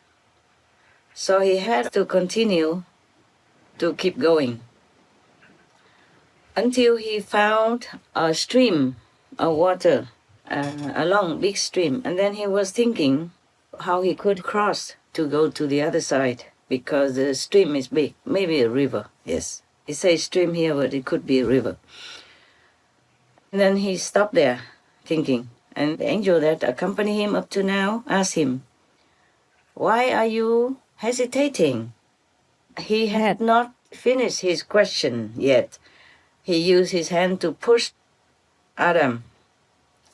So he had to continue to keep going until he found a stream of water, a long, big stream. And then he was thinking how he could cross to go to the other side, because the stream is big. Maybe a river, yes. It says stream here, but it could be a river. And then he stopped there, thinking. And the angel that accompanied him up to now asked him, "Why are you hesitating?" He had not finished his question yet. He used his hand to push Adam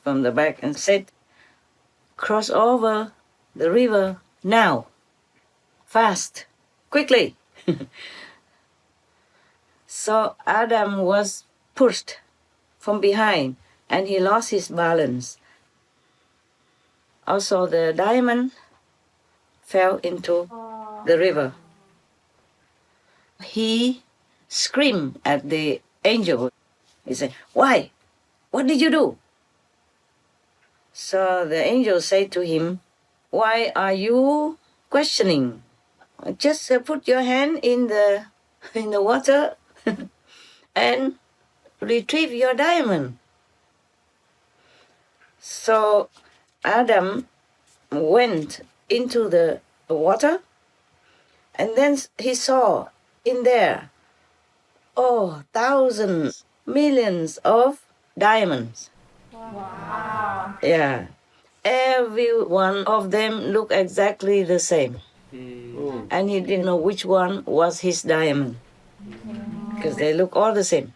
from the back and said, "Cross over the river now, fast, quickly." So Adam was pushed from behind and he lost his balance. Also the diamond fell into the river. He screamed at the angel. He said, "Why? What did you do?" So the angel said to him, "Why are you questioning? Just put your hand in the water and retrieve your diamond." So Adam went into the water, and then he saw in there, thousands, millions of diamonds. Wow. Yeah. Every one of them looked exactly the same. And he didn't know which one was his diamond, because they look all the same.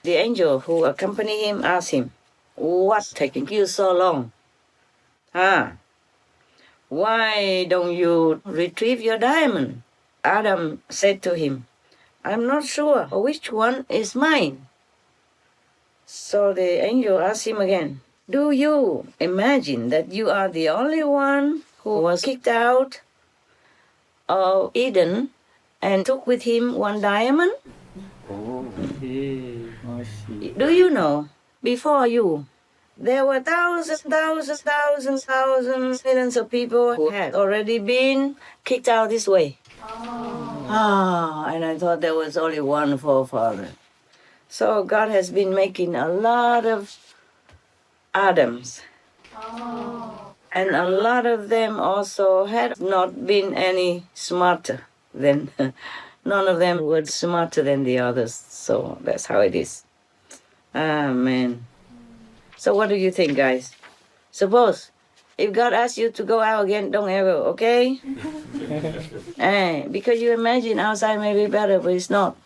The angel who accompanied him asked him, "What's taking you so long? Why don't you retrieve your diamond?" Adam said to him, "I'm not sure which one is mine." So the angel asked him again, "Do you imagine that you are the only one who was kicked out of Eden and took with him one diamond? Do you know, before you, there were thousands, millions of people who had already been kicked out this way." And I thought there was only one forefather. So God has been making a lot of Adams. And a lot of them also had not been any smarter than, none of them were smarter than the others. So that's how it is. Amen. So what do you think, guys? Suppose if God asks you to go out again, don't ever, okay? Because you imagine outside may be better, but it's not.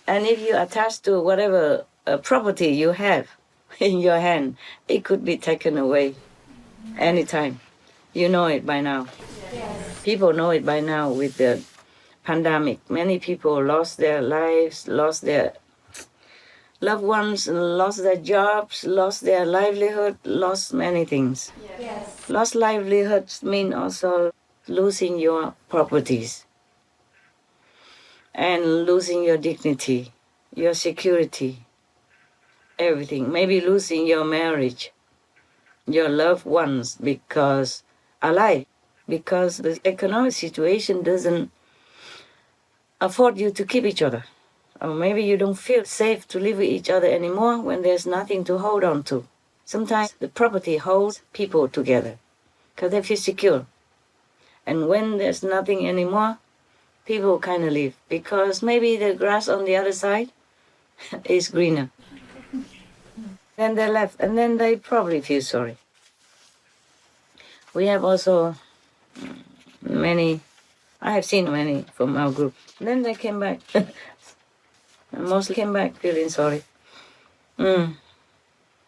And if you attach to whatever property you have in your hand, it could be taken away anytime. You know it by now. Yes. People know it by now with the pandemic. Many people lost their lives, lost their loved ones, lost their jobs, lost their livelihood, lost many things. Yes. Lost livelihoods mean also losing your properties and losing your dignity, your security, everything. Maybe losing your marriage, your loved ones because alive, because the economic situation doesn't afford you to keep each other. Or maybe you don't feel safe to live with each other anymore when there's nothing to hold on to. Sometimes the property holds people together because they feel secure. And when there's nothing anymore, people kind of leave because maybe the grass on the other side is greener. Then they left, and then they probably feel sorry. We have also many, I have seen many from our group. Then they came back. Mostly came back feeling sorry.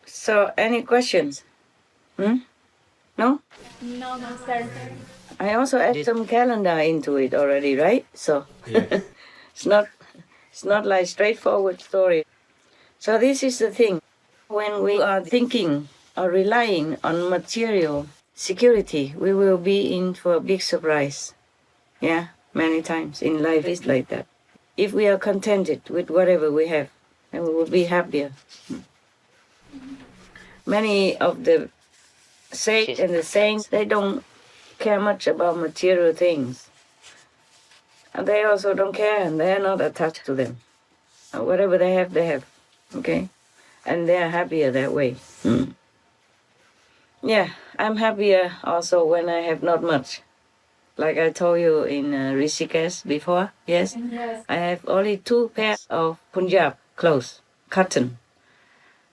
So, any questions? No? No, Master. I also added some calendar into it already, right? So Yes. it's not like straightforward story. So this is the thing. When we are thinking or relying on material security, we will be in for a big surprise. Yeah, many times in life it's like that. If we are contented with whatever we have, then we will be happier. Many of the sages and the saints, they don't care much about material things. And they also don't care, and they are not attached to them. Whatever they have. Okay? And they are happier that way. Yeah, I'm happier also when I have not much. Like I told you in Rishikesh before, yes? Yes. I have only 2 pairs of Punjab clothes, cotton.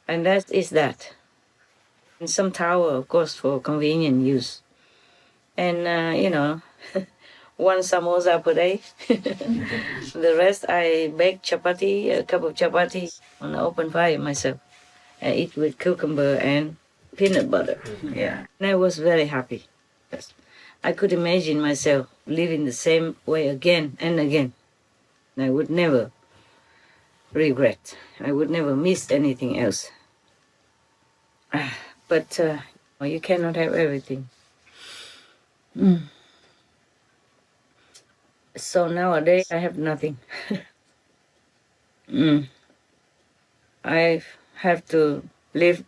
And that is that. And some towel, of course, for convenient use. And, one samosa per day. The rest I bake chapati, a cup of chapati on the open fire myself. I eat with cucumber and peanut butter. Yeah. And I was very happy. Yes. I could imagine myself living the same way again and again. I would never regret. I would never miss anything else. But you cannot have everything. So nowadays I have nothing. I have to leave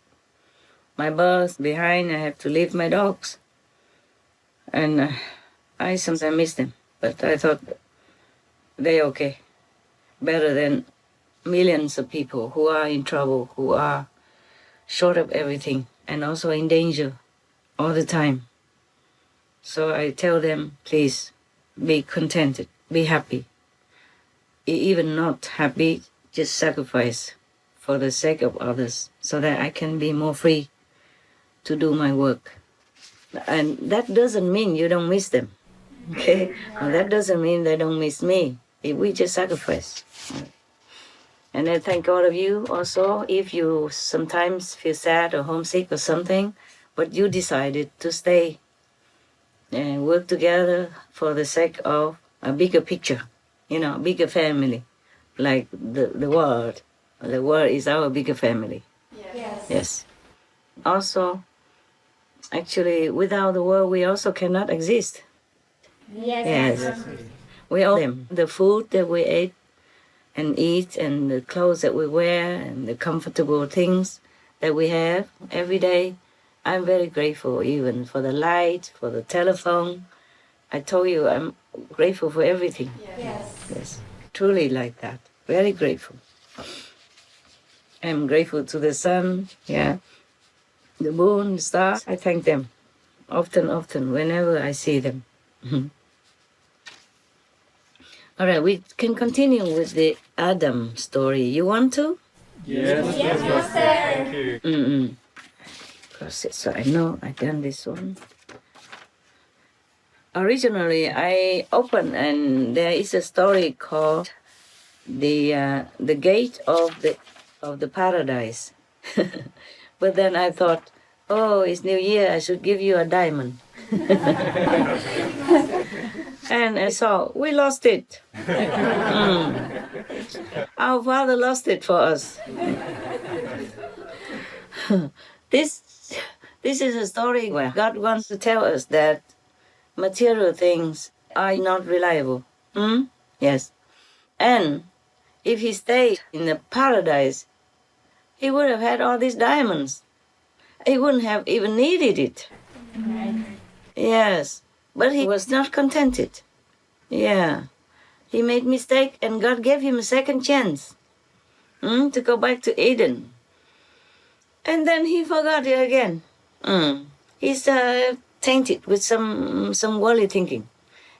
my birds behind. I have to leave my dogs. And I sometimes miss them. But I thought they're okay. Better than millions of people who are in trouble, who are short of everything, and also in danger all the time. So I tell them, please, be contented, be happy. Even not happy, just sacrifice for the sake of others so that I can be more free to do my work. And that doesn't mean you don't miss them, okay? And that doesn't mean they don't miss me. We just sacrifice. And I thank all of you also if you sometimes feel sad or homesick or something, but you decided to stay and work together for the sake of a bigger picture, a bigger family, like the world. The world is our bigger family. Yes. Yes. Also, actually, without the world, we also cannot exist. Yes. Yes. We owe them the food that we ate and eat, and the clothes that we wear, and the comfortable things that we have every day. I'm very grateful even for the light, for the telephone. I told you I'm grateful for everything. Yes. Yes, truly like that. Very grateful. I'm grateful to the sun, the moon, the stars. I thank them often, whenever I see them. All right, we can continue with the Adam story. You want to? Yes, Yes, Master. Master. Thank you. So I know I've done this one. Originally, I opened and there is a story called the gate of the paradise. But then I thought, oh, it's New Year, I should give you a diamond. And I saw we lost it. Our father lost it for us. This is a story where God wants to tell us that material things are not reliable. Yes. And if he stayed in the paradise, he would have had all these diamonds. He wouldn't have even needed it. Right. Yes. But he was not contented. Yeah. He made mistake, and God gave him a second chance to go back to Eden. And then he forgot it again. He's tainted with some worldly thinking.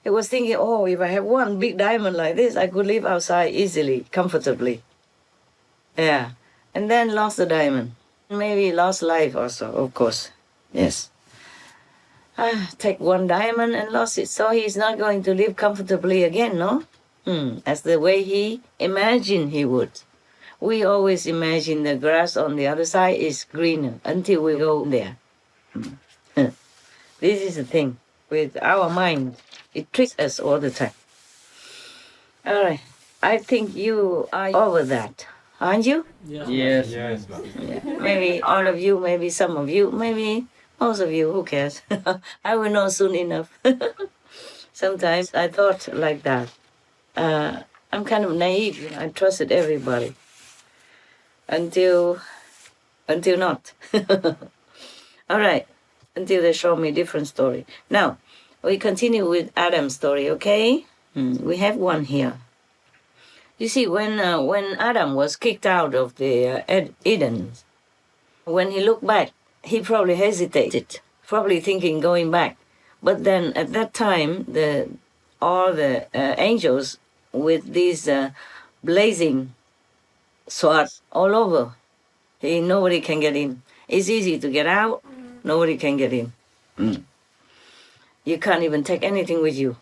He was thinking, oh, if I have one big diamond like this, I could live outside easily, comfortably. Yeah. And then lost the diamond. Maybe lost life also, of course. Yes. Take one diamond and lost it. So he's not going to live comfortably again, no? As the way he imagined he would. We always imagine the grass on the other side is greener until we go there. This is the thing. With our mind, it tricks us all the time. All right. I think you are over that, aren't you? Yes. Yes, Master. Yeah. Maybe all of you, maybe some of you, maybe most of you, who cares? I will know soon enough. Sometimes I thought like that. I'm kind of naive. I trusted everybody. Until not. All right. Until they show me a different story. Now, we continue with Adam's story, okay? We have one here. You see, when Adam was kicked out of the Eden, when he looked back, he probably hesitated, probably thinking going back. But then at that time, all the angels with these blazing swords all over, nobody can get in. It's easy to get out. Nobody can get in. You can't even take anything with you.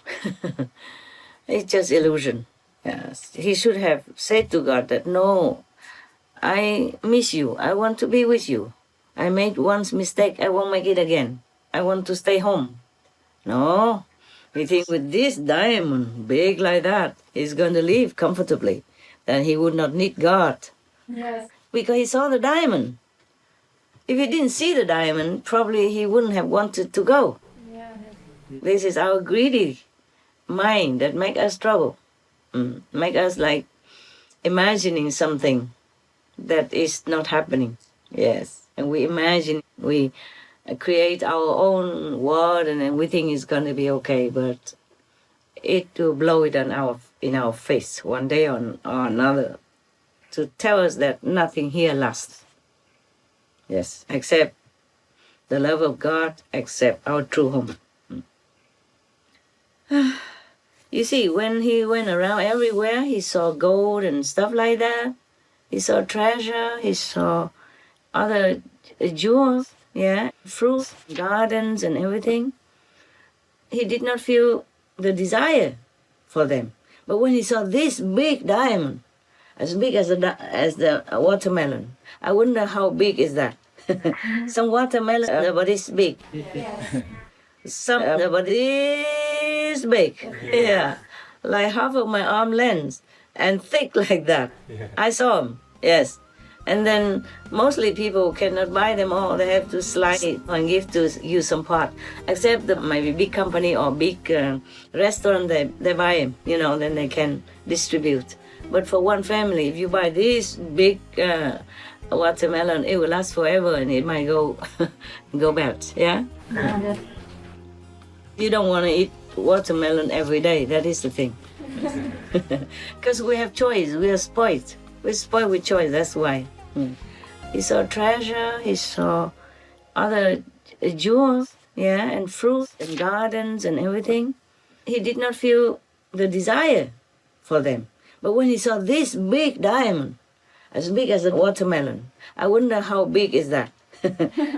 It's just illusion. Yes. He should have said to God that, no, I miss you. I want to be with you. I made one mistake. I won't make it again. I want to stay home. No. He thinks with this diamond, big like that, he's going to live comfortably. Then he would not need God. Yes. Because he saw the diamond. If he didn't see the diamond, probably he wouldn't have wanted to go. Yeah. This is our greedy mind that make us trouble. Make us like imagining something that is not happening. Yes. And we imagine, we create our own world, and then we think it's going to be okay, but it will blow it in our face one day or another to tell us that nothing here lasts. Yes, except the love of God, except our true home. You see, when he went around everywhere, he saw gold and stuff like that. He saw treasure, he saw other jewels, yeah, fruits, gardens and everything. He did not feel the desire for them. But when he saw this big diamond, as big as the watermelon, I wonder how big is that. Some watermelon are about this big. Some are about this big. Yeah, like half of my arm length and thick like that. Yeah. I saw them, yes. And then mostly people cannot buy them all. They have to slice it and give to you some part. Except the maybe big company or big restaurant, they buy them, then they can distribute. But for one family, if you buy this big watermelon, it will last forever and it might go bad, yeah? You don't want to eat watermelon every day, that is the thing. Because we have choice, we are spoiled. We're spoiled with choice, that's why. He saw treasure, he saw other jewels, yeah, and fruits and gardens and everything. He did not feel the desire for them. But when he saw this big diamond, as big as a watermelon, I wonder how big is that.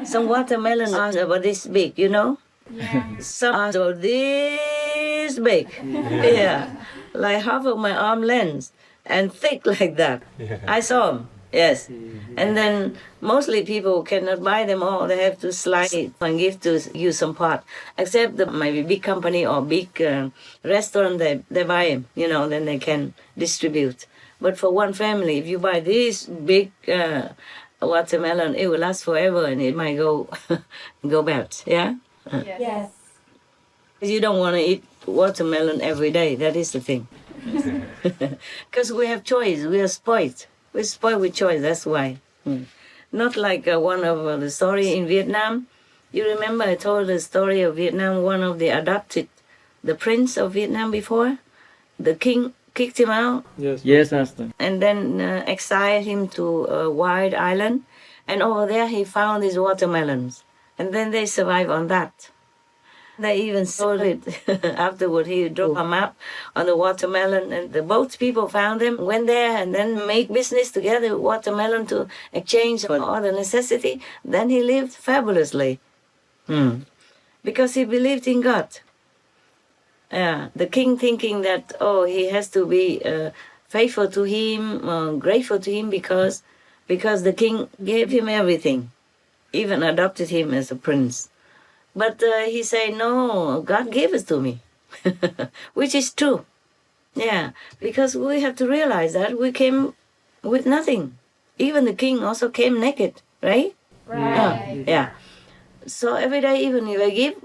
Some watermelons are about this big, Yeah. Some are about this big. Yeah, like half of my arm length and thick like that. Yeah. I saw them, yes. And then mostly people cannot buy them all. They have to slice it and give to you some part. Except the maybe big company or big restaurant, they buy them, then they can distribute. But for one family, if you buy this big watermelon, it will last forever and it might go bad, yeah? Yes. You don't want to eat watermelon every day, that is the thing. Because we have choice, we are spoiled. We're spoiled with choice, that's why. Not like one of the story in Vietnam. You remember I told the story of Vietnam, one of the adopted, the prince of Vietnam before? the king kicked him out Yes. Yes, Master. and then exiled him to a wild island. And over there he found these watermelons. And then they survived on that. They even sold it afterward. He drew a map on the watermelon, and the boat people found him, went there, and then made business together with watermelon to exchange for all the necessity. Then he lived fabulously. Because he believed in God. The king thinking that, he has to be faithful to him, grateful to him because the king gave him everything, even adopted him as a prince. But he said, no, God gave it to me, which is true. Yeah, because we have to realize that we came with nothing. Even the king also came naked, right? Right. Yeah. So every day, even if I give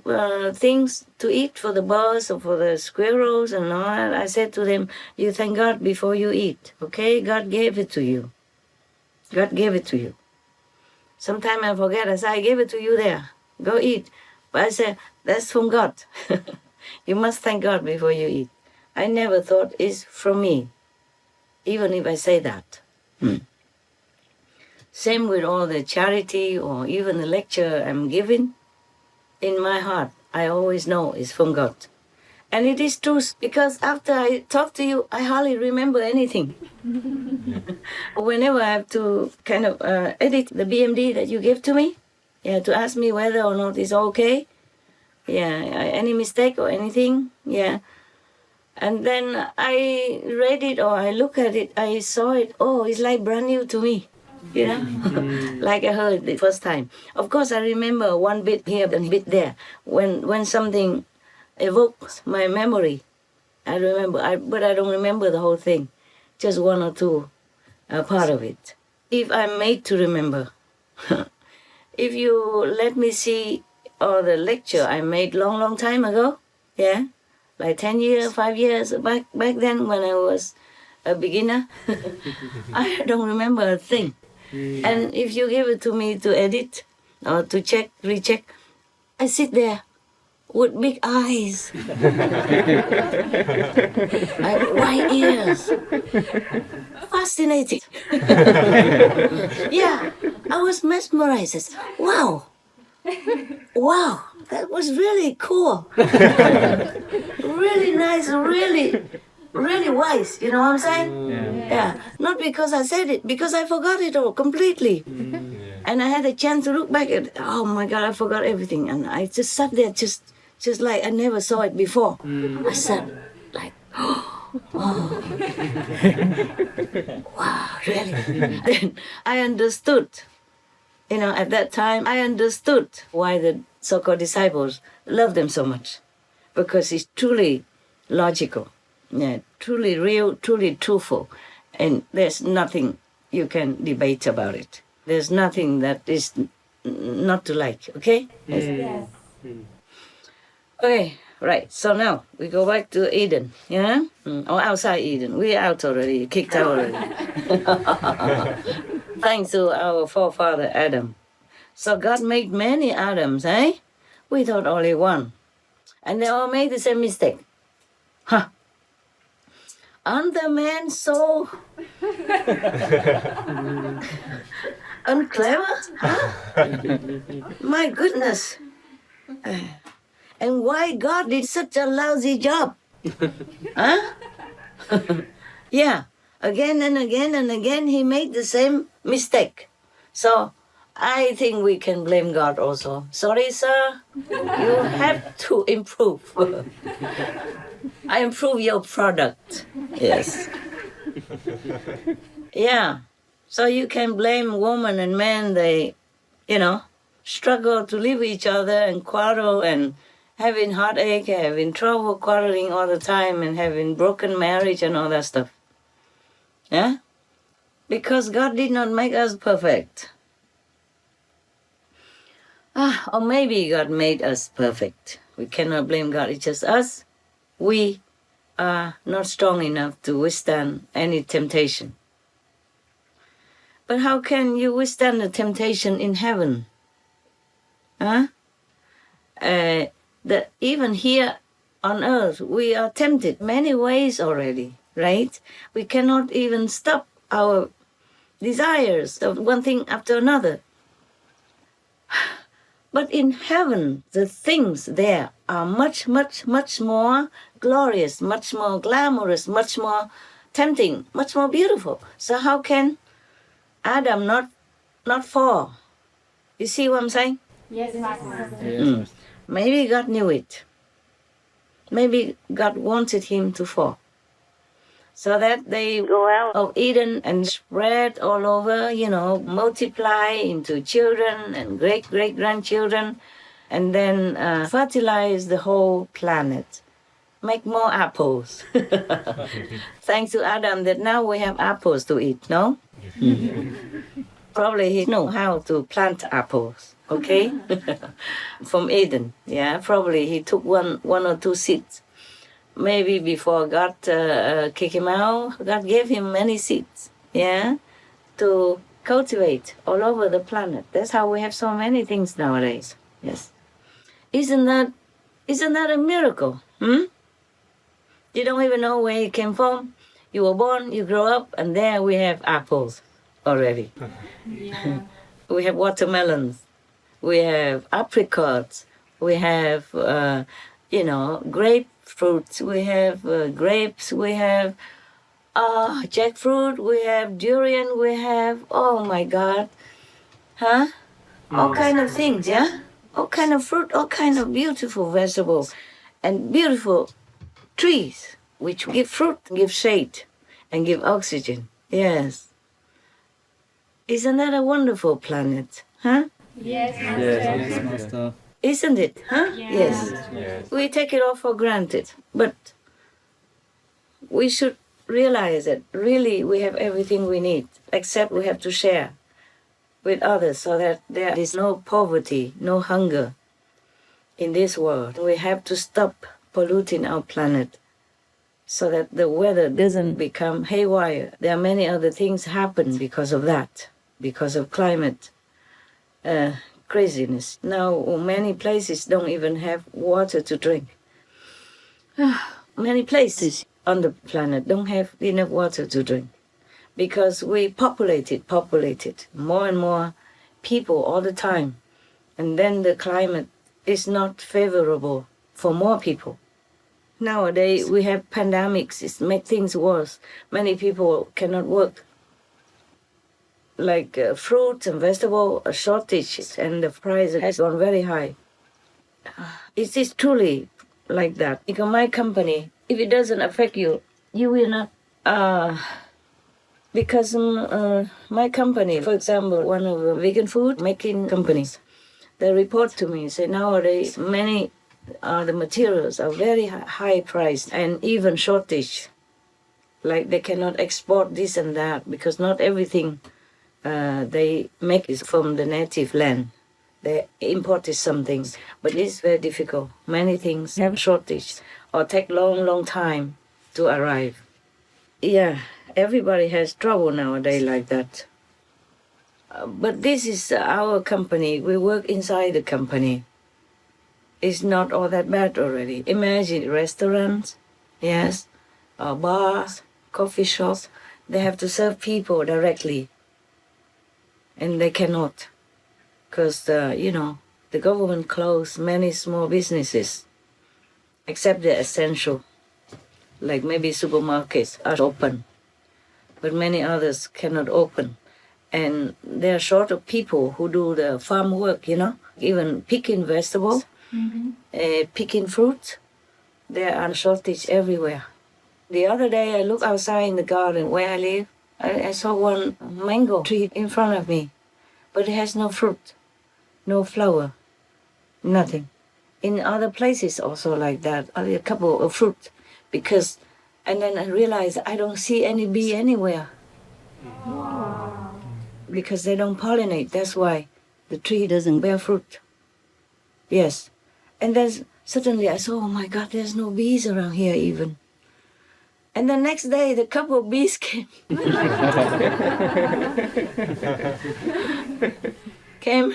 things to eat for the birds or for the squirrels and all that, I said to them, you thank God before you eat, okay? God gave it to you. God gave it to you. Sometimes I forget, I say, I gave it to you there. Go eat. But I said, that's from God. You must thank God before you eat. I never thought it's from me, even if I say that. Same with all the charity or even the lecture I'm giving. In my heart, I always know it's from God. And it is true, because after I talk to you, I hardly remember anything. Whenever I have to kind of edit the BMD that you give to me, to ask me whether or not it's okay, any mistake or anything, and then I read it or I look at it, I saw it, it's like brand new to me, like I heard it the first time. Of course, I remember one bit here and bit there. When something evokes my memory, I remember, but I don't remember the whole thing, just one or two part of it. If I'm made to remember, if you let me see the lecture I made long time ago, like 10 years, 5 years, back then when I was a beginner, I don't remember a thing. And if you give it to me to edit or to check, recheck, I sit there with big eyes, like white ears, fascinating. I was mesmerized. Wow, that was really cool. Really nice, really wise, you know what I'm saying? Yeah. Not because I said it, because I forgot it all completely. And I had a chance to look back at, oh my God, I forgot everything. And I just sat there just like I never saw it before. I sat like, wow, really? Then I understood, at that time, I understood why the so-called disciples loved them so much. Because it's truly logical, truly real, truly truthful. And there's nothing you can debate about it. There's nothing that is not to like, okay? Yes. Okay, right. So now we go back to Eden, or outside Eden. We're out already, kicked out already. Thanks to our forefather Adam. So God made many Adams, eh? We thought only one. And they all made the same mistake. Aren't the men so unclever? My goodness. And why God did such a lousy job? Again and again and again he made the same mistake. So I think we can blame God also. Sorry, sir. You have to improve. I improve your product. Yes. So you can blame woman and man. They, struggle to live with each other and quarrel and having heartache, having trouble quarreling all the time and having broken marriage and all that stuff. Yeah? Because God did not make us perfect. Or maybe God made us perfect. We cannot blame God. It's just us. We are not strong enough to withstand any temptation. But how can you withstand the temptation in heaven? Even here on earth, we are tempted many ways already, right? We cannot even stop our desires of one thing after another. But in heaven, the things there are much, much, much more glorious, much more glamorous, much more tempting, much more beautiful. So how can Adam not fall? You see what I'm saying? Yes, Master. Mm. Maybe God knew it. Maybe God wanted him to fall. So that they go out of Eden and spread all over, multiply into children and great-great-grandchildren, and then fertilize the whole planet. Make more apples. Thanks to Adam that now we have apples to eat, no? Probably he knows how to plant apples, okay? From Eden, yeah? Probably he took one or two seeds. Maybe before God kicked him out, God gave him many seeds, yeah, to cultivate all over the planet. That's how we have so many things nowadays. Yes, isn't that a miracle? You don't even know where it came from. You were born, you grow up, and there we have apples already. Yeah. We have watermelons, we have apricots, we have grapefruits, we have grapes, we have jackfruit, we have durian, we have, oh my God, all kind of things, yeah? All kind of fruit, all kind of beautiful vegetables, and beautiful trees, which give fruit, give shade, and give oxygen. Yes. Isn't that a wonderful planet, huh? Yes, Master. Yes, Master. Isn't it, huh? Yeah. Yes. Yes. We take it all for granted, but we should realize that really we have everything we need, except we have to share with others so that there is no poverty, no hunger in this world. We have to stop polluting our planet so that the weather doesn't become haywire. There are many other things happen because of that, because of climate craziness. Now many places don't even have water to drink. Many places on the planet don't have enough water to drink because we populated more and more people all the time, and then the climate is not favorable for more people. Nowadays we have pandemics, it makes things worse. Many people cannot work. Like fruit and vegetable shortage, and the price has gone very high. It is truly like that. Because my company, if it doesn't affect you, you will not. Because my company, for example, one of the vegan food making companies, they report to me, say nowadays many the materials are very high priced and even shortage. Like they cannot export this and that because not everything they make is from the native land. They imported some things, but it's very difficult. Many things have shortage or take long time to arrive. Yeah, everybody has trouble nowadays like that. But this is our company. We work inside the company. It's not all that bad already. Imagine restaurants, yes, bars, coffee shops. They have to serve people directly. And they cannot, because the government closed many small businesses, except the essential, like maybe supermarkets are open, but many others cannot open, and they are short of people who do the farm work. Even picking vegetables, picking fruit, there are shortage everywhere. The other day I looked outside in the garden where I live. I saw one mango tree in front of me, but it has no fruit, no flower, nothing. In other places also like that, only a couple of fruit, and then I realized I don't see any bee anywhere. Wow. Because they don't pollinate, that's why the tree doesn't bear fruit. Yes. And then suddenly I saw, oh my God, there's no bees around here even. And the next day, the couple of bees came. Came,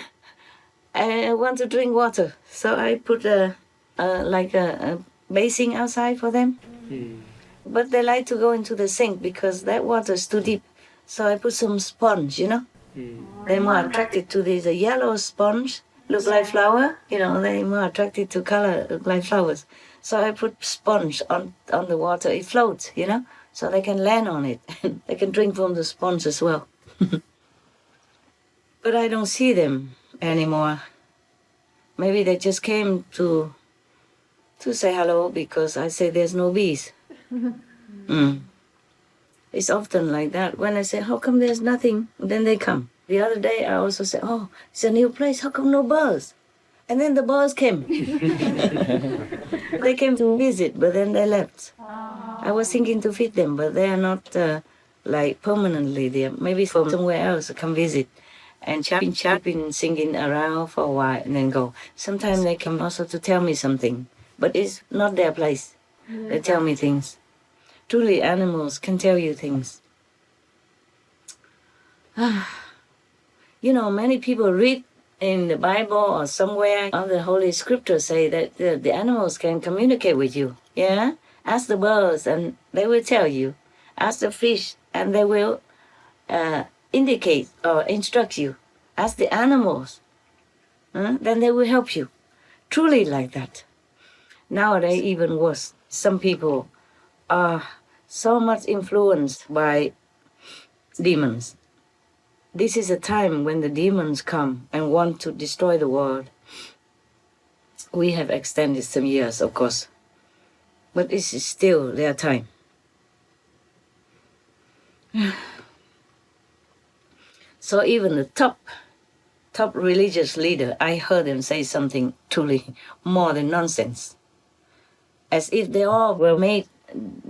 and I want to drink water. So I put a bathing outside for them. But they like to go into the sink because that water is too deep. So I put some sponge, They're more attracted to this yellow sponge, look like flower. They're more attracted to color, look like flowers. So I put sponge on the water. It floats, so they can land on it. They can drink from the sponge as well. But I don't see them anymore. Maybe they just came to say hello because I say there's no bees. It's often like that. When I say, how come there's nothing? Then they come. The other day I also said, oh, it's a new place. How come no birds? And then the birds came. They came to visit, but then they left. I was thinking to feed them, but they are not like permanently there. Maybe from somewhere else come visit. And chirping, singing around for a while and then go. Sometimes they come also to tell me something, but it's not their place. They tell me things. Truly, animals can tell you things. Many people read in the Bible or somewhere on the Holy Scripture say that the animals can communicate with you. Yeah? Ask the birds and they will tell you. Ask the fish and they will indicate or instruct you. Ask the animals. Then they will help you. Truly like that. Nowadays, even worse. Some people are so much influenced by demons. This is a time when the demons come and want to destroy the world. We have extended some years, of course, but this is still their time. So even the top religious leader, I heard them say something truly more than nonsense. As if they all were made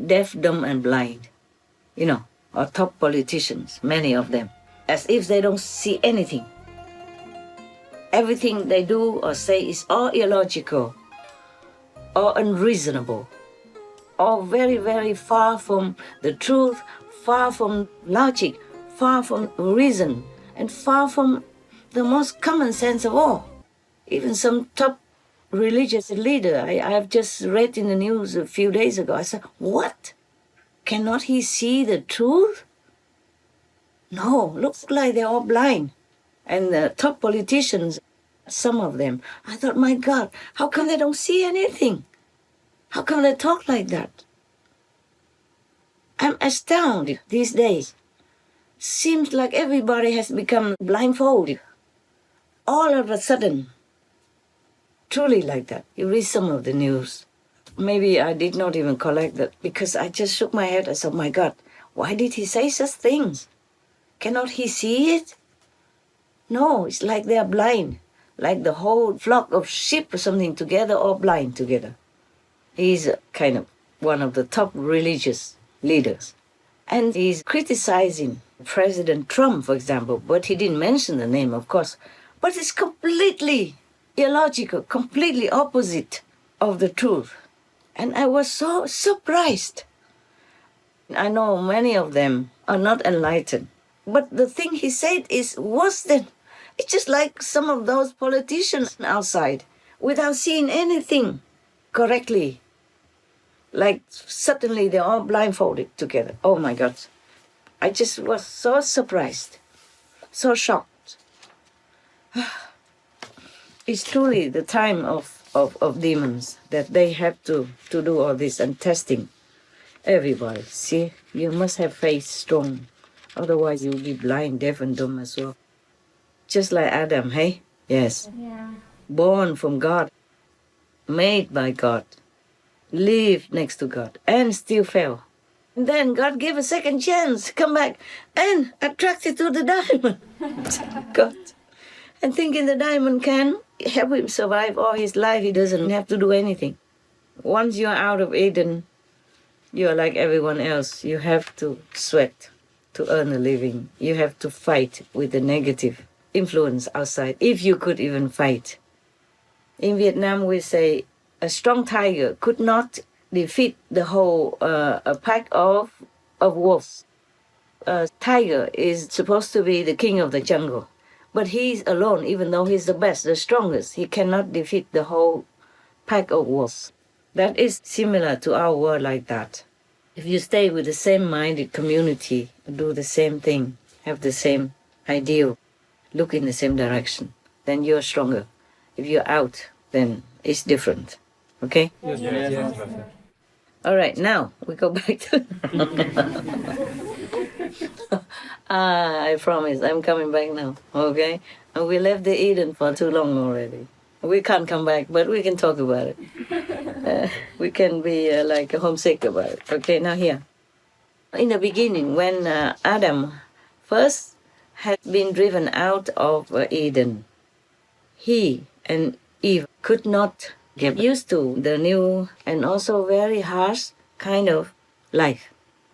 deaf, dumb, and blind, or top politicians, many of them, as if they don't see anything. Everything they do or say is all illogical, or unreasonable, or very, very far from the truth, far from logic, far from reason, and far from the most common sense of all. Even some top religious leader, I have just read in the news a few days ago, I said, what? Cannot he see the truth? No, looks like they're all blind. And the top politicians, some of them, I thought, my God, how come they don't see anything? How come they talk like that? I'm astounded these days. Seems like everybody has become blindfolded. All of a sudden. Truly like that. You read some of the news. Maybe I did not even collect that because I just shook my head. I said, my God, why did he say such things? Cannot he see it? No, it's like they are blind. Like the whole flock of sheep or something together or blind together. He's kind of one of the top religious leaders. And he's criticizing President Trump, for example, but he didn't mention the name, of course. But it's completely illogical, completely opposite of the truth. And I was so surprised. I know many of them are not enlightened. But the thing he said is worse than... It's just like some of those politicians outside without seeing anything correctly. Like suddenly they're all blindfolded together. Oh my God. I just was so surprised, so shocked. It's truly the time of demons that they have to do all this and testing everybody. See, you must have faith strong. Otherwise you'll be blind, deaf and dumb as well. Just like Adam, hey? Yes. Yeah. Born from God, made by God, lived next to God, and still fell. And then God gave a second chance, come back, and attracted to the diamond. God. And thinking the diamond can help him survive all his life, he doesn't have to do anything. Once you're out of Eden, you're like everyone else. You have to sweat to earn a living. You have to fight with the negative influence outside, if you could even fight. In Vietnam, we say a strong tiger could not defeat the whole a pack of wolves. A tiger is supposed to be the king of the jungle, but he's alone, even though he's the best, the strongest. He cannot defeat the whole pack of wolves. that is similar to our world like that. If you stay with the same-minded community, do the same thing, have the same ideal, look in the same direction, then you're stronger. If you're out, then it's different. Okay? Yes, Master. All right, now we go back to... I promise, I'm coming back now, okay? And we left the Eden for too long already. We can't come back, but we can talk about it. We can be like homesick about it. Okay, now here. In the beginning, when Adam first had been driven out of Eden, he and Eve could not get used to the new and also very harsh kind of life.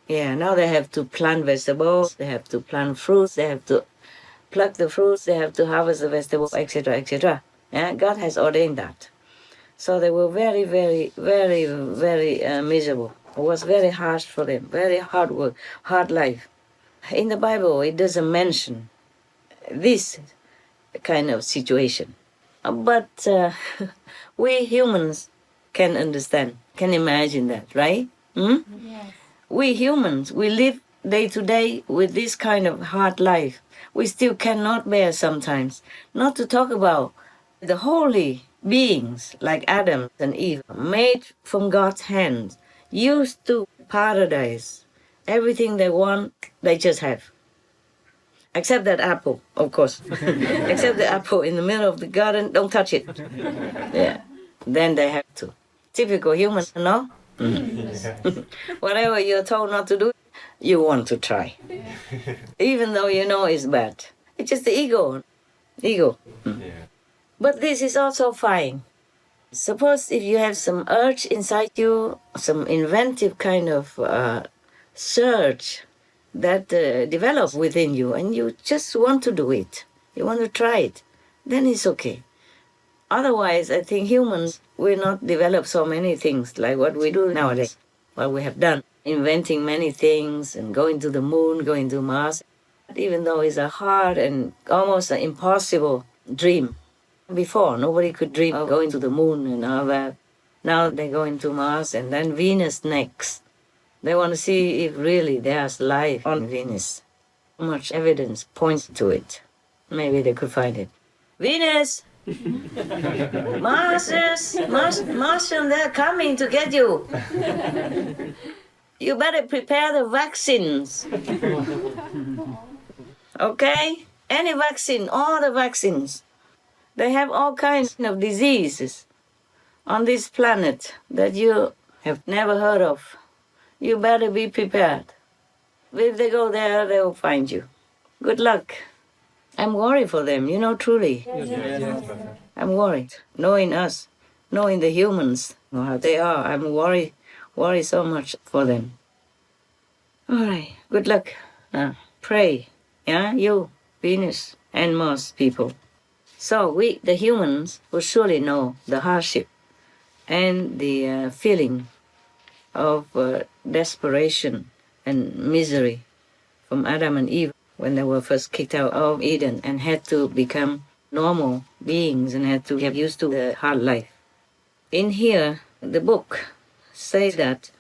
Yeah, now they have to plant vegetables, they have to plant fruits, they have to pluck the fruits, they have to harvest the vegetables, etc., etc. Yeah, God has ordained that. So they were very, very, very, very miserable. It was very harsh for them, very hard work, hard life. In the Bible, it doesn't mention this kind of situation. But we humans can understand, can imagine that, right? Yes. We humans, we live day to day with this kind of hard life. We still cannot bear sometimes. Not to talk about the holy beings like Adam and Eve, made from God's hand, used to paradise. Everything they want, they just have. Except that apple, of course. Except the apple in the middle of the garden, don't touch it. Yeah, then they have to. Typical human, no? Whatever you're told not to do, you want to try. Even though you know it's bad. It's just the ego. Ego. Yeah. But this is also fine. Suppose if you have some urge inside you, some inventive kind of surge that develops within you, and you just want to do it, you want to try it, then it's okay. Otherwise, I think humans will not develop so many things like what we do nowadays, what we have done, inventing many things and going to the moon, going to Mars, even though it's a hard and almost an impossible dream. Before, nobody could dream of going to the moon and all that. Now they go into Mars and then Venus next. They want to see if really there's life on Venus. Much evidence points to it. Maybe they could find it. Venus! Martian, they're coming to get you. You better prepare the vaccines. Okay? Any vaccine, all the vaccines. They have all kinds of diseases on this planet that you have never heard of. You better be prepared. If they go there, they will find you. Good luck. I'm worried for them, truly. Yes, I'm worried. Knowing us, knowing the humans, how they are, I'm worried so much for them. All right, good luck. Pray, yeah, you, Venus, and Mars people. So we, the humans, will surely know the hardship and the feeling of desperation and misery from Adam and Eve when they were first kicked out of Eden and had to become normal beings and had to get used to the hard life. In here, the book says that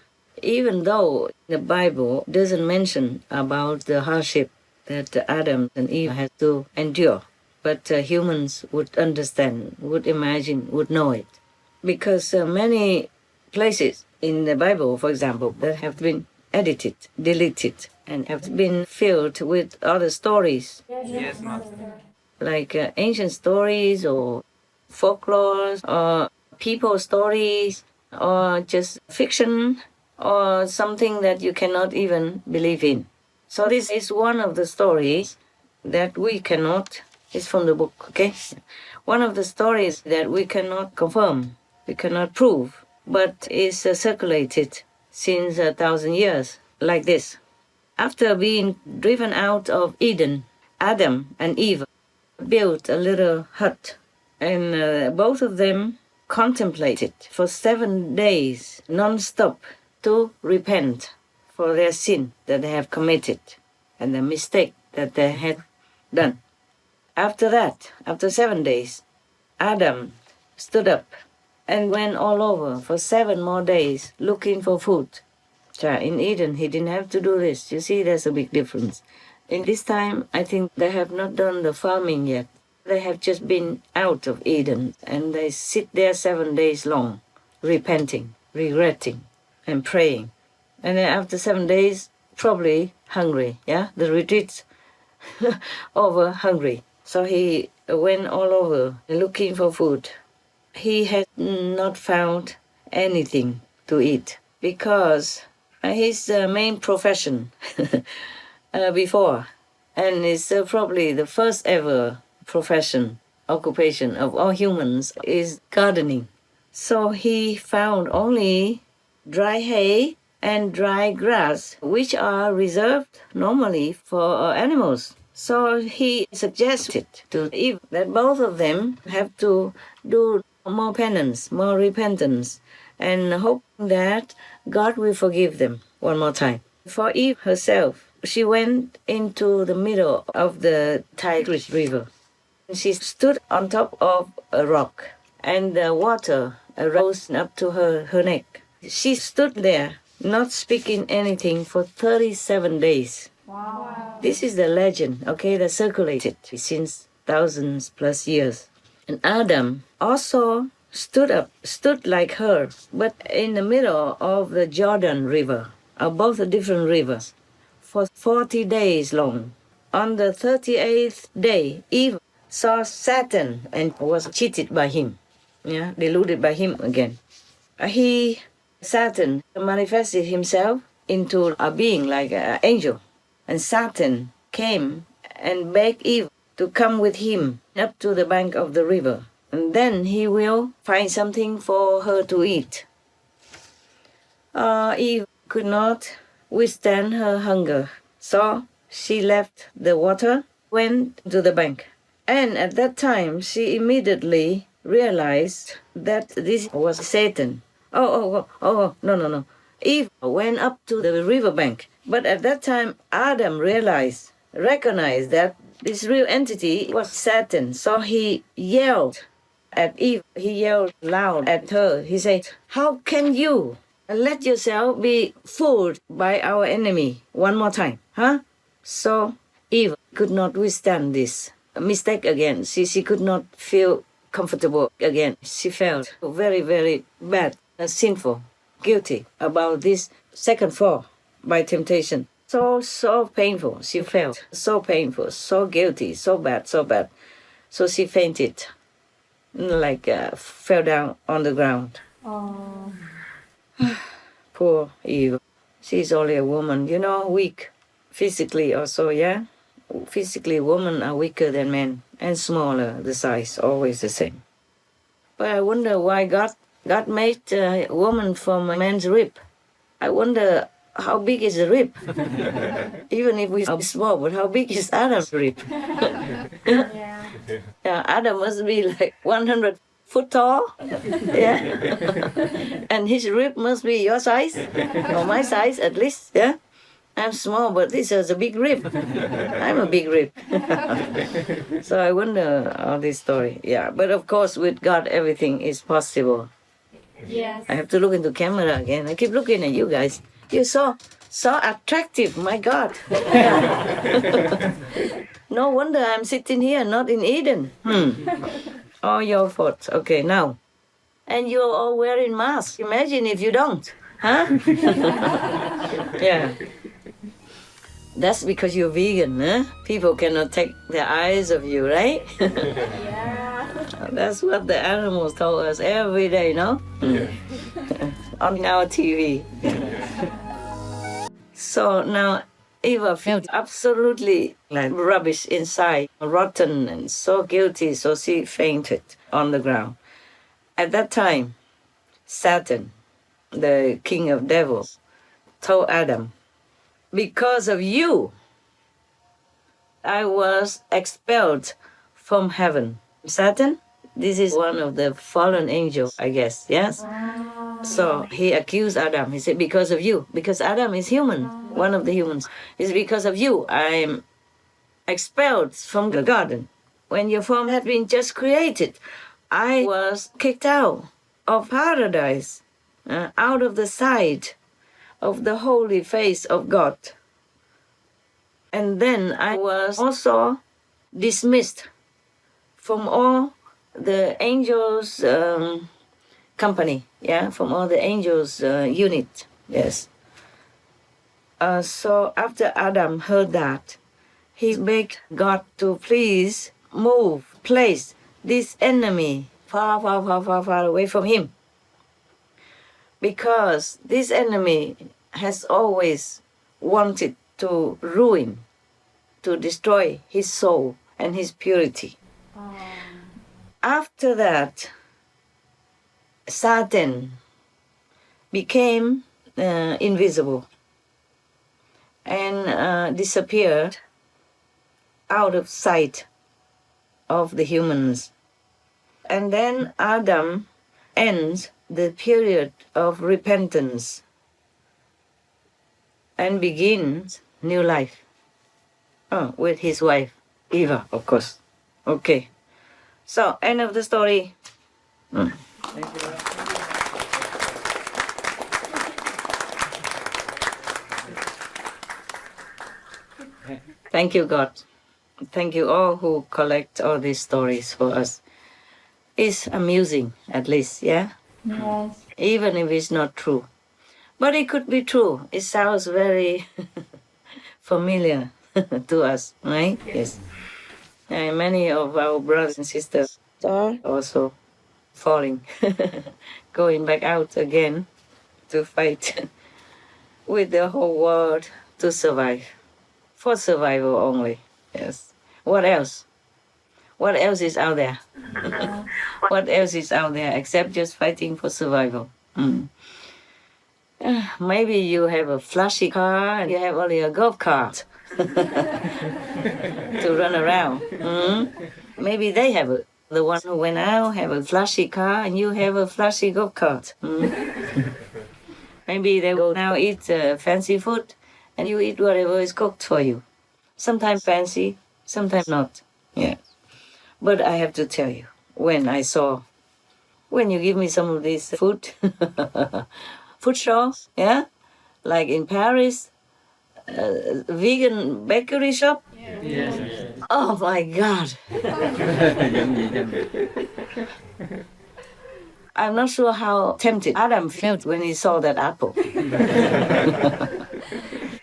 even though the Bible doesn't mention about the hardship that Adam and Eve had to endure, but humans would understand, would imagine, would know it. Because many places in the Bible, for example, that have been edited, deleted, and have been filled with other stories. Yes, Master. Like ancient stories or folklore or people stories or just fiction or something that you cannot even believe in. So this is one of the stories that we cannot, it's from the book, okay? One of the stories that we cannot confirm, we cannot prove, but is circulated since 1,000 years, like this. After being driven out of Eden, Adam and Eve built a little hut, and both of them contemplated for 7 days non-stop to repent for their sin that they have committed and the mistake that they had done. After that, after 7 days, Adam stood up and went all over for 7 more days looking for food. In Eden, he didn't have to do this. You see, there's a big difference. In this time, I think they have not done the farming yet. They have just been out of Eden, and they sit there 7 days long, repenting, regretting, and praying. And then after 7 days, probably hungry, yeah? The retreat's over hungry. So he went all over looking for food. He had not found anything to eat because his main profession before, and it's probably the first ever profession, occupation of all humans, is gardening. So he found only dry hay and dry grass, which are reserved normally for animals. So he suggested to Eve that both of them have to do more penance, more repentance, and hope that God will forgive them one more time. For Eve herself, she went into the middle of the Tigris River. She stood on top of a rock, and the water rose up to her neck. She stood there, not speaking anything, for 37 days. Wow. This is the legend, okay, that circulated since thousands plus years. And Adam also stood like her, but in the middle of the Jordan River, both the different rivers, for 40 days long. On the 38th day, Eve saw Satan and was cheated by him, deluded by him again. Satan manifested himself into a being like an angel. And Satan came and begged Eve to come with him up to the bank of the river. And then he will find something for her to eat. Eve could not withstand her hunger. So she left the water, went to the bank. And at that time, she immediately realized that this was Satan. No. Eve went up to the riverbank. But at that time, Adam recognized that this real entity was Satan. So he yelled at Eve. He yelled loud at her. He said, "How can you let yourself be fooled by our enemy one more time, huh?" So Eve could not withstand this mistake again. She could not feel comfortable again. She felt very, very bad, sinful, guilty about this second fall by temptation. So painful. She felt so painful, so guilty, so bad. So she fainted, fell down on the ground. Oh. Poor Eve. She's only a woman, weak. Physically also, yeah? Physically, women are weaker than men and smaller, the size, always the same. But I wonder why God made a woman from a man's rib. I wonder how big is the rib? Even if we are small, but how big is Adam's rib? Yeah. Yeah, Adam must be like 100 foot tall. Yeah. And his rib must be your size, or my size at least, yeah? I'm small, but this is a big rib. I'm a big rib. So I wonder all this story. Yeah, but of course with God everything is possible. Yes. I have to look into camera again. I keep looking at you guys. You're so attractive, my God. No wonder I'm sitting here, not in Eden. All your fault. Okay, now. And you're all wearing masks. Imagine if you don't. Huh? Yeah. That's because you're vegan, huh? People cannot take their eyes off you, right? Yeah. That's what the animals told us every day, no? On our TV. So now Eva felt absolutely like rubbish inside, rotten and so guilty, so she fainted on the ground. At that time, Satan, the king of devils, told Adam, "Because of you, I was expelled from heaven." Satan, this is one of the fallen angels, I guess, yes? So he accused Adam. He said, "Because of you," because Adam is human, one of the humans. It's because of you I'm expelled from the garden. When your form had been just created, I was kicked out. of paradise, out of the sight of the holy face of God. And then I was also dismissed from all the angels' company, from all the angels' unit, yes. So after Adam heard that, he begged God to please place this enemy far, far, far, far, far away from him. Because this enemy has always wanted to ruin, to destroy his soul and his purity. After that, Satan became invisible and disappeared out of sight of the humans. And then Adam ends the period of repentance and begins new life. With his wife, Eva, of course. Okay. So, end of the story. Thank you. Thank you, God. Thank you all who collect all these stories for us. It's amusing, at least, yeah? Yes. Even if it's not true. But it could be true. It sounds very familiar to us, right? Yes. And many of our brothers and sisters are also falling, going back out again to fight with the whole world to survive. For survival only, yes. What else? What else is out there? What else is out there except just fighting for survival? Maybe you have a flashy car and you have only a golf cart to run around. Maybe they have the one who went out have a flashy car and you have a flashy golf cart. Maybe they go now eat fancy food and you eat whatever is cooked for you. Sometimes fancy, sometimes not. Yeah. But I have to tell you, when you give me some of this food, food shows, yeah, like in Paris, vegan bakery shop. Yes. Oh my God! I'm not sure how tempted Adam felt when he saw that apple.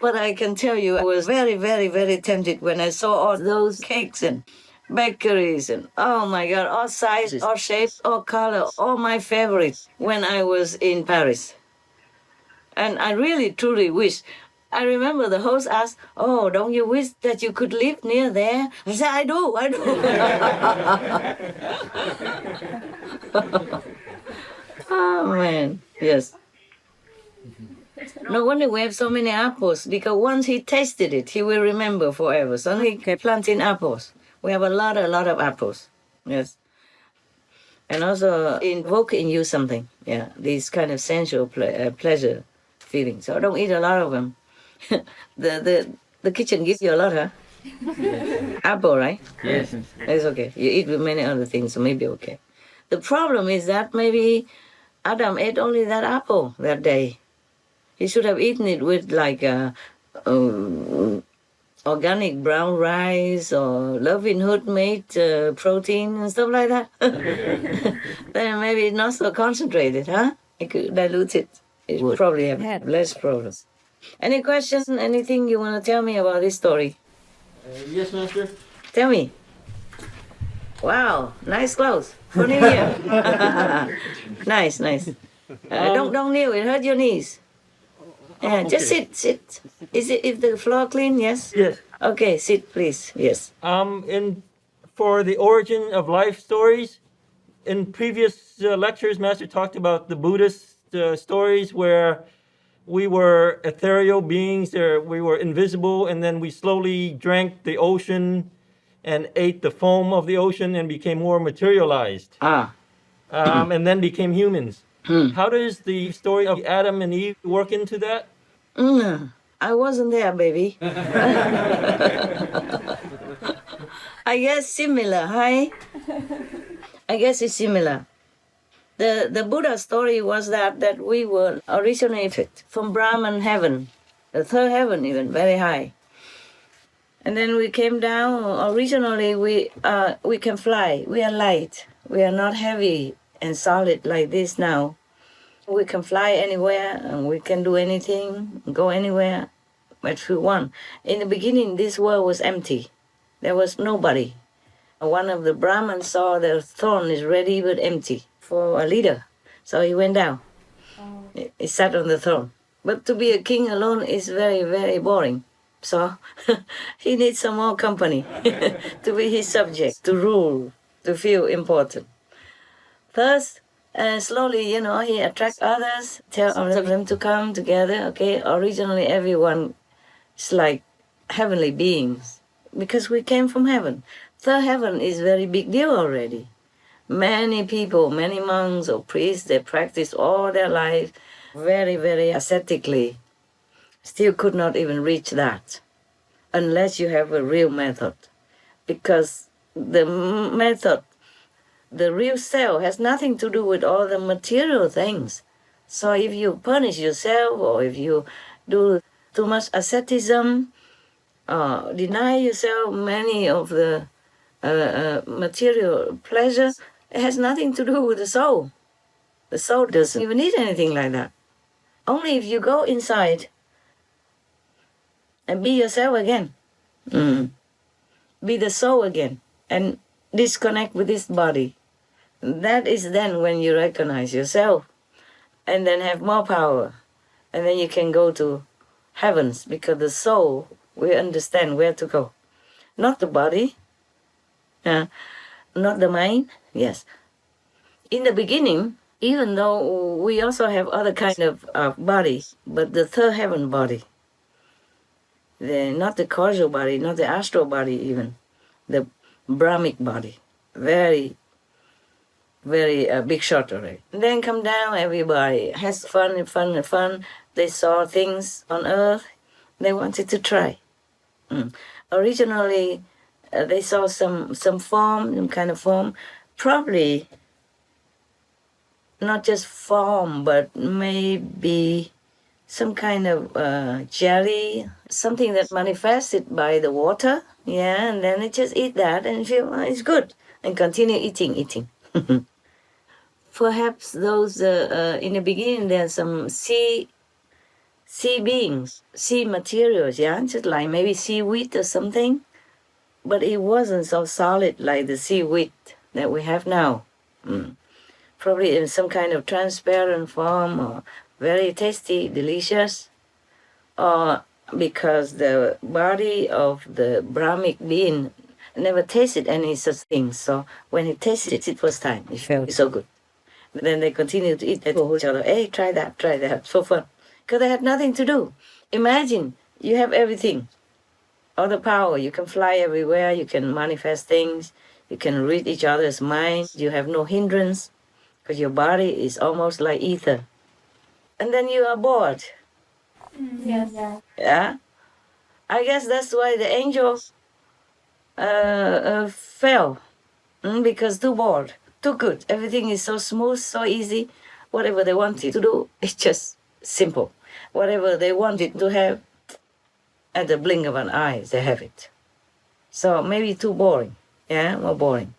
But I can tell you, I was very, very, very tempted when I saw all those cakes and bakeries and, oh my God, all sizes, all shapes, all color, all my favorites when I was in Paris. And I really, truly wish. I remember the host asked, "Oh, don't you wish that you could live near there?" I said, I do. Oh, man, yes. No wonder we have so many apples, because once he tasted it, he will remember forever. So he kept planting apples. We have a lot of apples, yes. And also invoke in you something, yeah, these kind of sensual pleasure feelings. So don't eat a lot of them. The kitchen gives you a lot, huh? Apple, right? Yes. It's okay. You eat with many other things, so maybe okay. The problem is that maybe Adam ate only that apple that day. He should have eaten it with like organic brown rice or Loving Hood made protein and stuff like that. Then maybe it's not so concentrated, huh? It could dilute it. It would probably have had less problems. Any questions? Anything you want to tell me about this story? Yes, Master. Tell me. Wow, nice clothes for New Year. Nice. Don't kneel, it hurt your knees. Yeah, just sit. Is the floor clean? Yes? Yes. Okay, sit please. Yes. For the origin of life stories, in previous lectures, Master talked about the Buddhist stories where we were ethereal beings, we were invisible, and then we slowly drank the ocean and ate the foam of the ocean and became more materialized. And then became humans. How does the story of Adam and Eve work into that? I wasn't there, baby. I guess similar, hi? I guess it's similar. The Buddha story was that we were originated from Brahman heaven, the third heaven even, very high. And then we came down. Originally, we can fly. We are light. We are not heavy and solid like this now. We can fly anywhere, and we can do anything, go anywhere that we want. In the beginning, this world was empty. There was nobody. One of the Brahmins saw the throne is ready but empty for a leader. So he went down. He sat on the throne. But to be a king alone is very, very boring. So he needs some more company to be his subject, to rule, to feel important. Thus, slowly, he attracts others, tell all of them to come together. Okay, originally everyone is like heavenly beings because we came from heaven. Third heaven is very big deal already. Many people, many monks or priests, they practice all their life very, very ascetically. Still could not even reach that unless you have a real method. Because the method, the real self, has nothing to do with all the material things. So if you punish yourself or if you do too much asceticism, deny yourself many of the material pleasures, it has nothing to do with the soul. The soul doesn't even need anything like that. Only if you go inside and be yourself again, be the soul again, and disconnect with this body. That is then when you recognize yourself, and then have more power, and then you can go to heavens, because the soul will understand where to go. Not the body, not the mind, yes. In the beginning, even though we also have other kind of body, but the third heaven body, not the causal body, not the astral body even, the Brahmic body, very, very big shot already. And then come down, everybody has fun and fun and fun. They saw things on earth, they wanted to try. Originally, they saw some form, some kind of form, probably not just form, but maybe some kind of jelly, something that manifested by the water, and then they just eat that and feel it's good, and continue eating. Perhaps those, in the beginning, there's some sea beings, sea materials, just like maybe seaweed or something, but it wasn't so solid like the seaweed that we have now. Probably in some kind of transparent form, or very tasty, delicious, or because the body of the Brahmic being never tasted any such thing. So when he tasted it, it was time. It felt so good. But then they continued to eat that for each other. Hey, try that, for fun. Because they had nothing to do. Imagine, you have everything. All the power. You can fly everywhere. You can manifest things. You can read each other's minds. You have no hindrance. Because your body is almost like ether. And then you are bored. Yes. Yeah? I guess that's why the angels fell. Because too bored. Too good. Everything is so smooth, so easy. Whatever they wanted to do, it's just simple. Whatever they wanted to have, at the blink of an eye, they have it. So maybe too boring. More boring.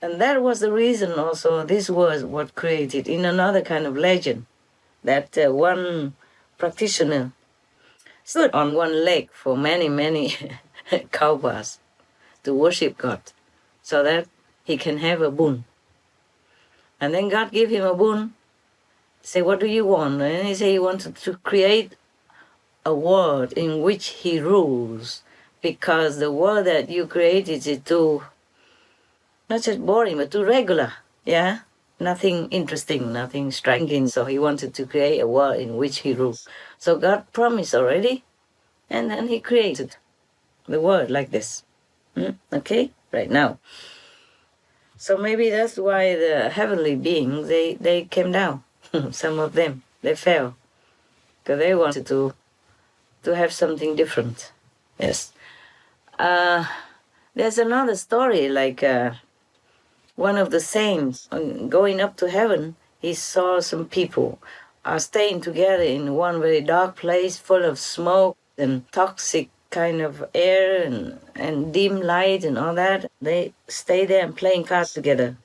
And that was the reason also this was what created in another kind of legend, that one practitioner stood on one leg for many, many kalpas to worship God, so that he can have a boon. And then God gave him a boon. Say, what do you want? And he said he wanted to create a world in which he rules, because the world that you created is too, not just boring, but too regular, Nothing interesting, nothing striking. So he wanted to create a world in which he rules. So God promised already, and then he created the world like this. Okay, right now. So maybe that's why the heavenly beings, they came down. Some of them, they fell. Because they wanted to have something different. Yes. There's another story, like one of the saints going up to heaven, he saw some people are staying together in one very dark place full of smoke and toxic kind of air and dim light and all that. They stay there and playing cards together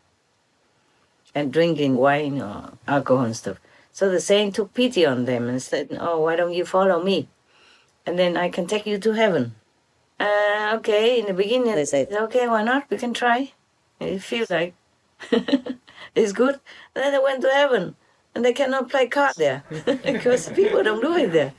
and drinking wine or alcohol and stuff. So the saint took pity on them and said, "Oh, why don't you follow me? And then I can take you to heaven." Okay, in the beginning they said, "Okay, why not? We can try. It feels like it's good." Then they went to heaven and they cannot play cards there because people don't do it there.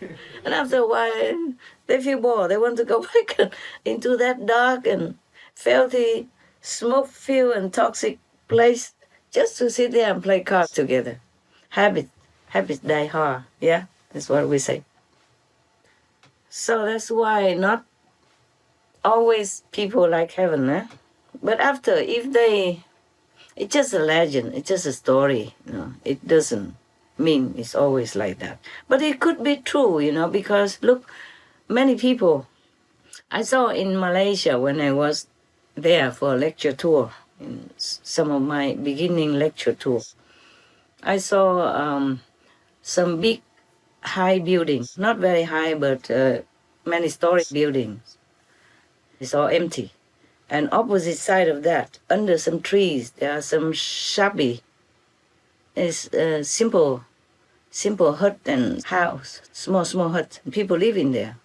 And after a while, they feel bored. They want to go back into that dark and filthy, smoke-filled and toxic place just to sit there and play cards together. Habits die hard. Yeah, that's what we say. So that's why not always people like heaven, eh? But after, it's just a legend, it's just a story, it doesn't mean it's always like that. But it could be true, because look, many people, I saw in Malaysia when I was there for a lecture tour, in some of my beginning lecture tours, I saw some big high buildings, not very high, but many story buildings. It's all empty. And opposite side of that, under some trees, there are some shabby, it's simple hut and house, small hut. People live in there.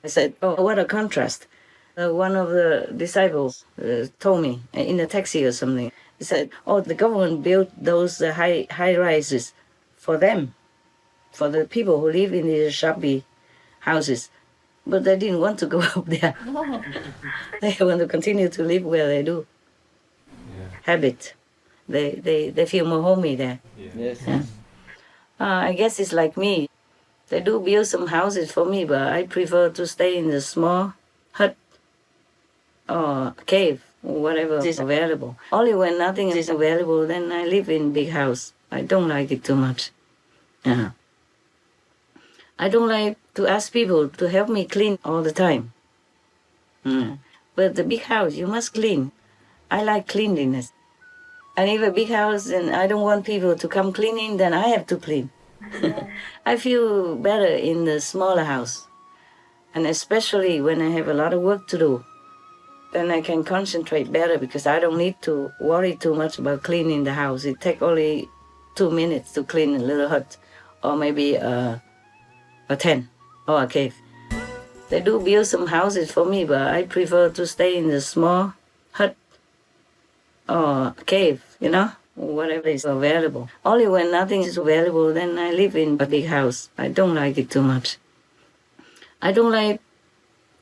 I said, "Oh, what a contrast." One of the disciples told me in a taxi or something. He said, "Oh, the government built those high rises for them, for the people who live in these shabby houses. But they didn't want to go up there. They want to continue to live where they do. Yeah. Habit. They feel more homey there." Yes. Yeah. I guess it's like me. They do build some houses for me, but I prefer to stay in the small hut or cave, or whatever is available. Only when nothing is available, then I live in big house. I don't like it too much. Yeah. I don't like to ask people to help me clean all the time. But the big house, you must clean. I like cleanliness. And if a big house and I don't want people to come cleaning, then I have to clean. I feel better in the smaller house. And especially when I have a lot of work to do, then I can concentrate better because I don't need to worry too much about cleaning the house. It takes only 2 minutes to clean a little hut or maybe a tent or a cave. They do build some houses for me, but I prefer to stay in the small hut or cave, whatever is available. Only when nothing is available, then I live in a big house. I don't like it too much. I don't like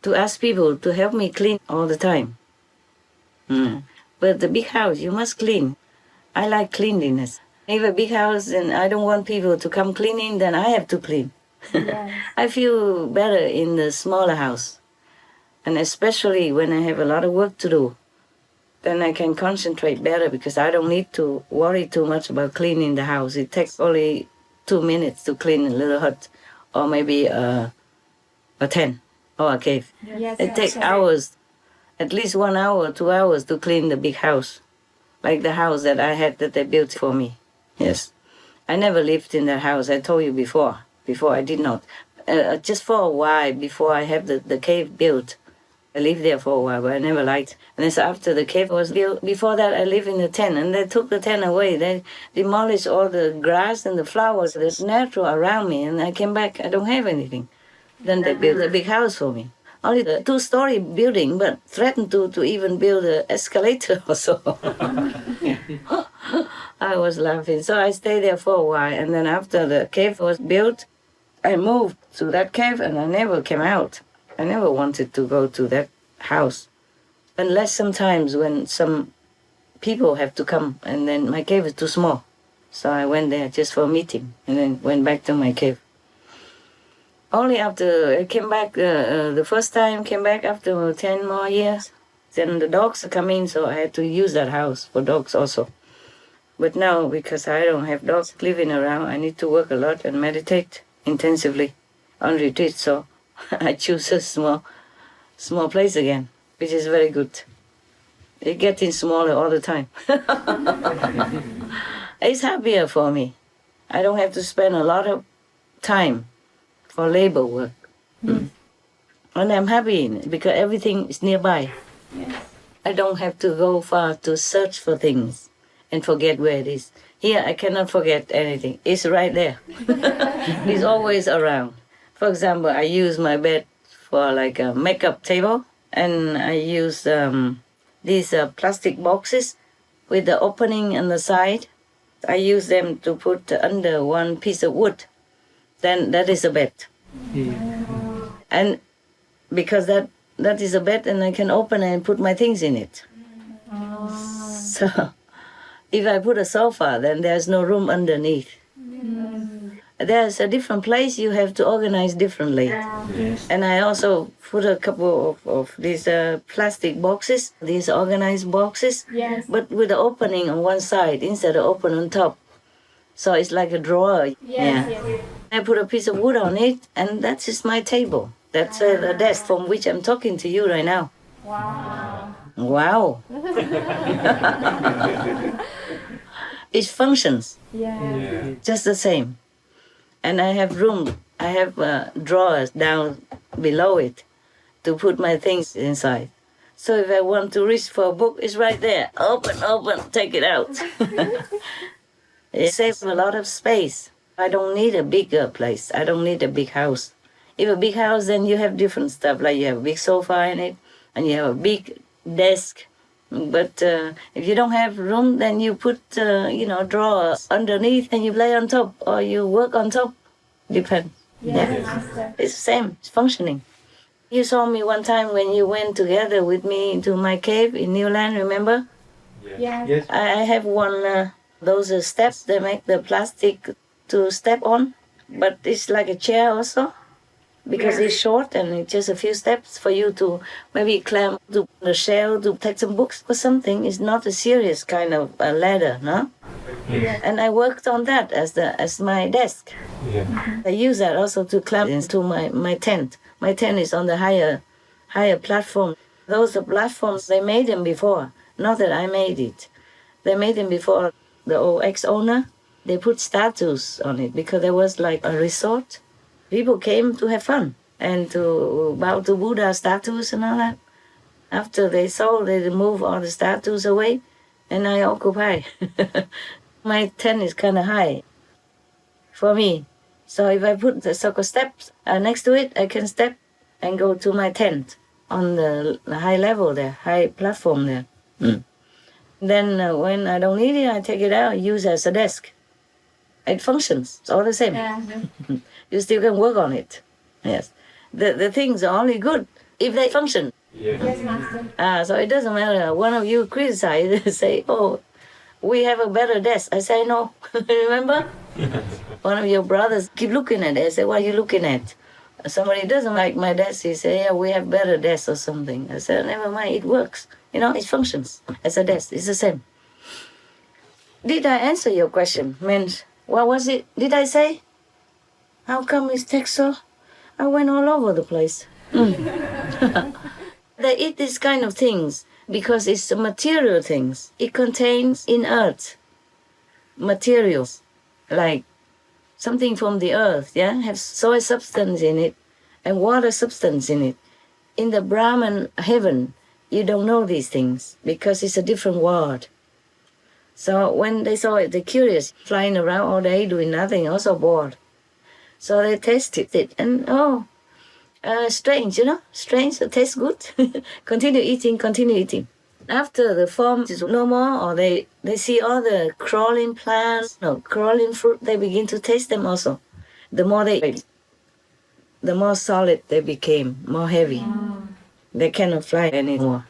to ask people to help me clean all the time. But the big house, you must clean. I like cleanliness. If a big house and I don't want people to come cleaning, then I have to clean. Yes. I feel better in the smaller house. And especially when I have a lot of work to do, then I can concentrate better because I don't need to worry too much about cleaning the house. It takes only 2 minutes to clean a little hut or maybe a tent or a cave. Yes, it takes hours, at least 1 hour, 2 hours to clean the big house, like the house that I had that they built for me. Yes. I never lived in that house, I told you before I did not. Just for a while before I have the cave built. I lived there for a while, but I never liked. And then so after the cave was built, before that I lived in the tent, and they took the tent away. They demolished all the grass and the flowers that's natural around me, and I came back, I don't have anything. Then they built a big house for me. Only the 2-story building, but threatened to even build an escalator or so. I was laughing. So I stayed there for a while, and then after the cave was built, I moved to that cave, and I never came out. I never wanted to go to that house. Unless sometimes when some people have to come, and then my cave is too small. So I went there just for a meeting, and then went back to my cave. Only after I came back, the first time came back after 10 more years, then the dogs come in, so I had to use that house for dogs also. But now, because I don't have dogs living around, I need to work a lot and meditate intensively on retreat, so I choose a small place again, which is very good. It's getting smaller all the time. It's happier for me. I don't have to spend a lot of time for labor work. And I'm happy in it because everything is nearby. I don't have to go far to search for things and forget where it is. Here, I cannot forget anything. It's right there. It's always around. For example, I use my bed for like a makeup table, and I use these plastic boxes with the opening on the side. I use them to put under one piece of wood. Then that is a bed. And because that is a bed, and I can open it and put my things in it. So if I put a sofa, then there's no room underneath. There's a different place you have to organize differently. And I also put a couple of these plastic boxes, these organized boxes, but with the opening on one side instead of open on top. So it's like a drawer. I put a piece of wood on it, and that is my table. That's the desk from which I'm talking to you right now. Wow. It functions just the same. And I have room, I have drawers down below it to put my things inside. So if I want to reach for a book, it's right there. Open, take it out. It saves a lot of space. I don't need a bigger place. I don't need a big house. If a big house, then you have different stuff, like you have a big sofa in it, and you have a big desk. But if you don't have room, then you put, drawers underneath, and you lay on top, or you work on top. Depends. It's the same. It's functioning. You saw me one time when you went together with me into my cave in Newland, remember? Yes. I have one, those steps they make the plastic to step on, but it's like a chair also. Because it's short and it's just a few steps for you to maybe climb to the shelf to take some books or something. It's not a serious kind of ladder, no? And I worked on that as my desk. I use that also to climb into my tent. My tent is on the higher platform. Those platforms, they made them before, not that I made it. They made them before. The old ex-owner, they put statues on it because there was like a resort. People came to have fun and to bow to Buddha statues and all that. After they sold, they removed all the statues away, and I occupy. My tent is kind of high for me. So if I put the circle steps next to it, I can step and go to my tent on the high level there, high platform there. Then when I don't need it, I take it out, use it as a desk. It functions. It's all the same. You still can work on it. Yes. The things are only good if they function. Yes, Master. So it doesn't matter. One of you criticize, say, oh, we have a better desk. I say, no. Remember? One of your brothers keep looking at it. I say, what are you looking at? Somebody doesn't like my desk. He say, yeah, we have better desks or something. I said, never mind. It works. It functions as a desk. It's the same. Did I answer your question? What was it? Did I say? How come it takes so? I went all over the place. They eat these kind of things because it's material things. It contains in earth materials like something from the earth, have soil substance in it and water substance in it. In the Brahman heaven, you don't know these things because it's a different world. So when they saw it, they're curious, flying around all day doing nothing, also bored. So they tasted it, and strange, strange, it tastes good. Continue eating. After the form is no more, or they see all the crawling plants, crawling fruit, they begin to taste them also. The more they ate, the more solid they became, more heavy. They cannot fly anymore.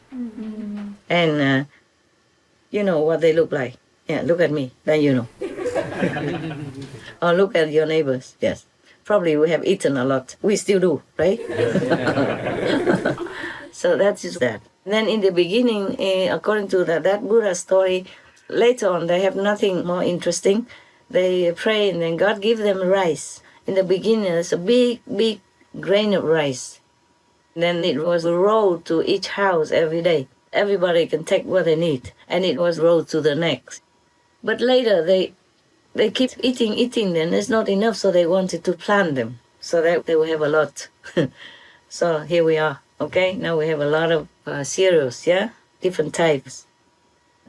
And you know what they look like. Yeah, look at me, then you know. Or look at your neighbors, yes. Probably we have eaten a lot. We still do, right? So that is that. Then in the beginning, according to that Buddha story, later on they have nothing more interesting. They pray and then God gives them rice. In the beginning, there's a big grain of rice. Then it was rolled to each house every day. everybody can take what they need, and it was rolled to the next. But later they keep eating, then it's not enough, so they wanted to plant them so that they will have a lot. So here we are, okay? Now we have a lot of cereals, yeah? Different types.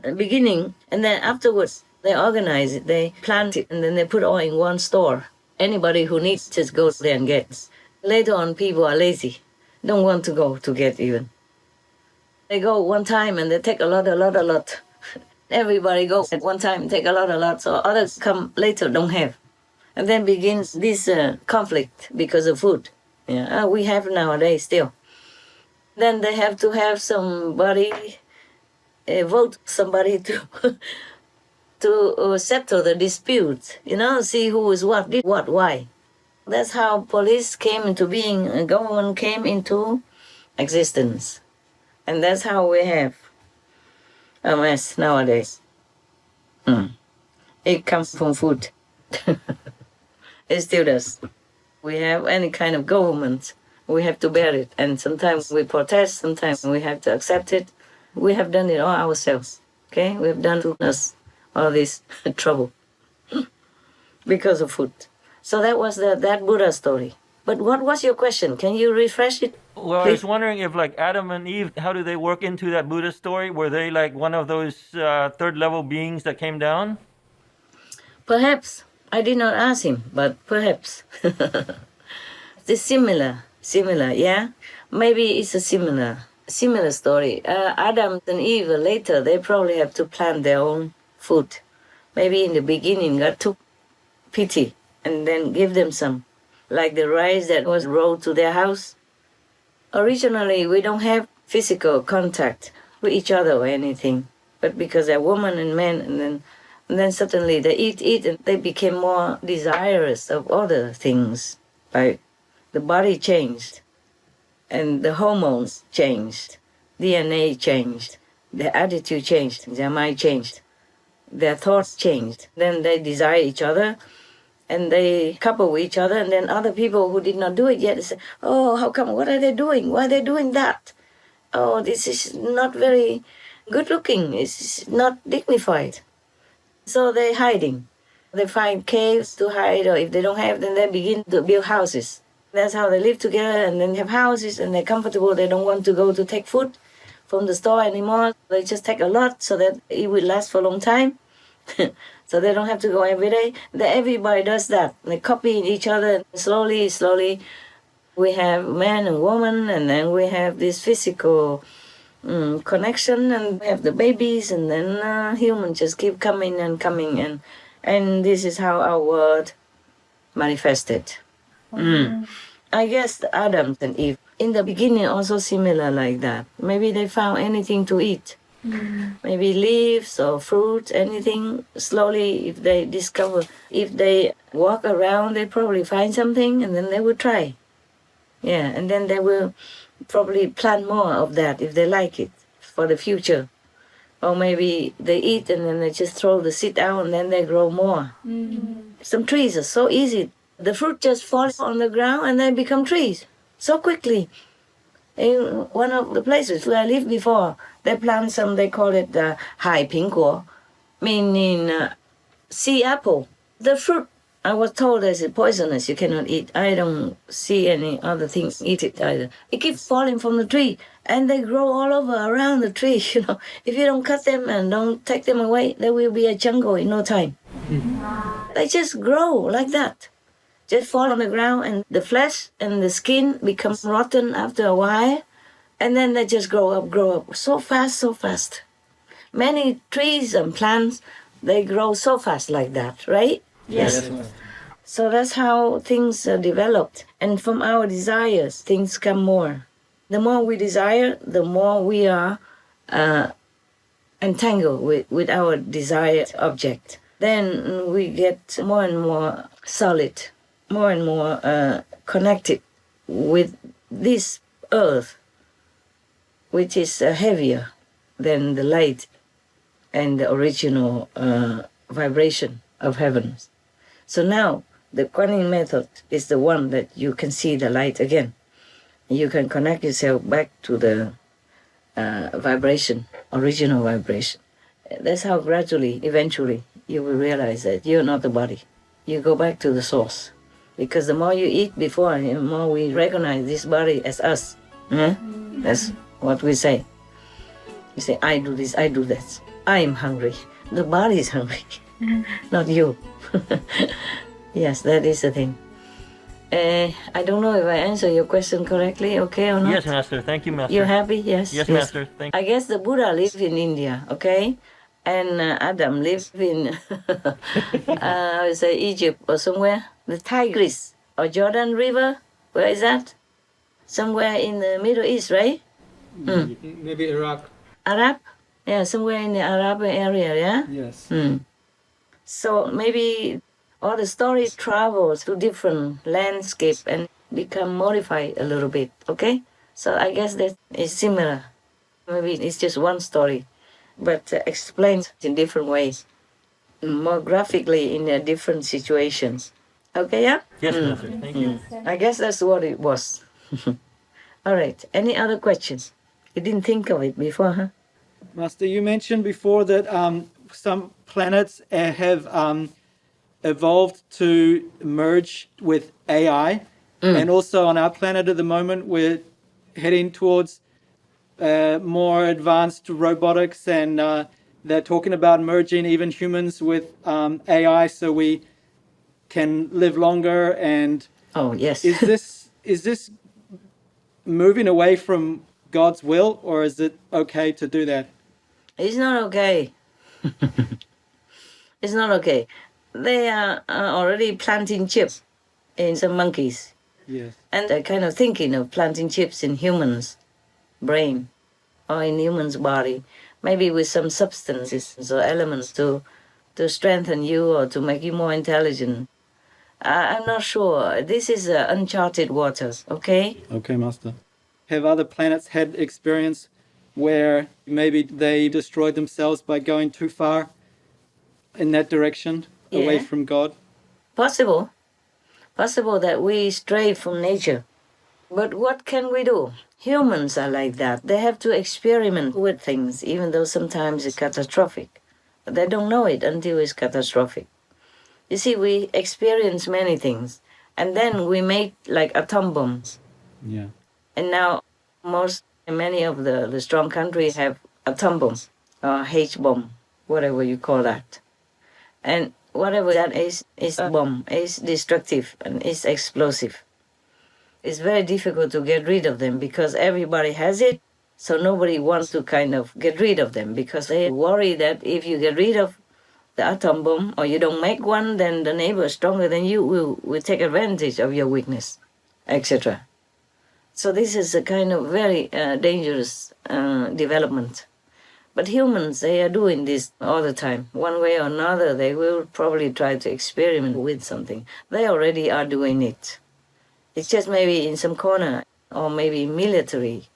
At the beginning, and then afterwards, they organize it, they plant it, and then they put all in one store. Anybody who needs just goes there and gets. Later on, people are lazy, don't want to go to get even. They go one time and they take a lot. Everybody goes at one time, take a lot, so others come later, don't have. And then begins this conflict because of food. Yeah, we have nowadays still. Then they have to have somebody vote somebody to settle the dispute. See who is what, did what, why. That's how police came into being, government came into existence, and that's how we have a mess nowadays. It comes from food. It still does. We have any kind of government, we have to bear it. And sometimes we protest, sometimes we have to accept it. We have done it all ourselves, okay? We have done to us all this trouble because of food. So that was that Buddha story. But what was your question? Can you refresh it? Well, I was wondering if, like, Adam and Eve, how do they work into that Buddha story? Were they like one of those third level beings that came down? Perhaps. I did not ask him, but perhaps. It's similar, yeah? Maybe it's a similar story. Adam and Eve later, they probably have to plant their own food. Maybe in the beginning, God took pity and then give them some, like the rice that was rolled to their house. Originally, we don't have physical contact with each other or anything, but because they're woman and man, and then suddenly they eat, and they became more desirous of other things. Like the body changed, and the hormones changed, DNA changed, their attitude changed, their mind changed, their thoughts changed. Then they desire each other, and they couple with each other, and then other people who did not do it yet say, oh, how come, what are they doing? Why are they doing that? Oh, this is not very good looking, it's not dignified. So they're hiding. They find caves to hide, or if they don't have, then they begin to build houses. That's how they live together, and then have houses, and they're comfortable. They don't want to go to take food from the store anymore. They just take a lot so that it will last for a long time. So they don't have to go every day. Everybody does that. They copy each other. Slowly, we have man and woman, and then we have this physical connection, and we have the babies, and then humans just keep coming, and this is how our world manifested. I guess Adam and Eve, in the beginning, also similar like that. Maybe they found anything to eat. Maybe leaves or fruit, anything. Slowly, if they discover, if they walk around, they probably find something, and then they will try. Yeah, and then they will probably plant more of that if they like it for the future. Or maybe they eat and then they just throw the seed out and then they grow more. Some trees are so easy. The fruit just falls on the ground and they become trees so quickly. In one of the places where I lived before, they plant some, they call it hai pingguo, meaning sea apple. The fruit, I was told, is poisonous, you cannot eat. I don't see any other things eat it either. It keeps falling from the tree, and they grow all over around the tree. If you don't cut them and don't take them away, there will be a jungle in no time. They just grow like that. Just fall on the ground, and the flesh and the skin become rotten after a while, and then they just grow up so fast. Many trees and plants, they grow so fast like that, right? Yes. So that's how things are developed, and from our desires, things come more. The more we desire, the more we are entangled with our desired object. Then we get more and more solid, more and more connected with this earth, which is heavier than the light and the original vibration of heavens. So now the quantum method is the one that you can see the light again. You can connect yourself back to vibration, original vibration. That's how gradually, eventually, you will realize that you're not the body. You go back to the source. Because the more you eat before, the more we recognize this body as us. That's what we say. You say, I do this, I do that. I am hungry. The body is hungry, not you. Yes, that is the thing. I don't know if I answer your question correctly, okay or not? Yes, Master. Thank you, Master. You're happy? Yes? Yes, Master. Thank you. I guess the Buddha lived in India, okay? And Adam lived in, I would say Egypt or somewhere. The Tigris or Jordan River, where is that? Somewhere in the Middle East, right? Maybe Iraq. Arab? Yeah, somewhere in the Arab area, yeah? Yes. So maybe all the stories travel to different landscape and become modified a little bit, okay? So I guess that is similar. Maybe it's just one story, but explained in different ways, more graphically in different situations. Okay, yeah? Yes, Master. Thank you. I guess that's what it was. All right. Any other questions? You didn't think of it before, huh? Master, you mentioned before that some planets have evolved to merge with AI. And also on our planet at the moment, we're heading towards more advanced robotics, and they're talking about merging even humans with AI so we can live longer. And Oh, yes. is this moving away from God's will, or is it okay to do that? It's not okay. It's not okay. They are already planting chips in some monkeys. Yes. And they're kind of thinking of planting chips in humans' brain or in humans' body, maybe with some substances or elements to strengthen you or to make you more intelligent. I'm not sure. This is uncharted waters, okay? Okay, Master. Have other planets had experience where maybe they destroyed themselves by going too far in that direction, away Yeah. from God? Possible that we stray from nature. But what can we do? Humans are like that. They have to experiment with things, even though sometimes it's catastrophic. But they don't know it until it's catastrophic. You see, we experience many things, and then we make like atom bombs. Yeah. And now many of the strong countries have atom bomb or H bomb, whatever you call that. And whatever that is a bomb, is destructive and is explosive. It's very difficult to get rid of them because everybody has it, so nobody wants to kind of get rid of them because they worry that if you get rid of the atom bomb or you don't make one, then the neighbor stronger than you will take advantage of your weakness, etc. So this is a kind of very dangerous development. But humans, they are doing this all the time. One way or another, they will probably try to experiment with something. They already are doing it. It's just maybe in some corner, or maybe military,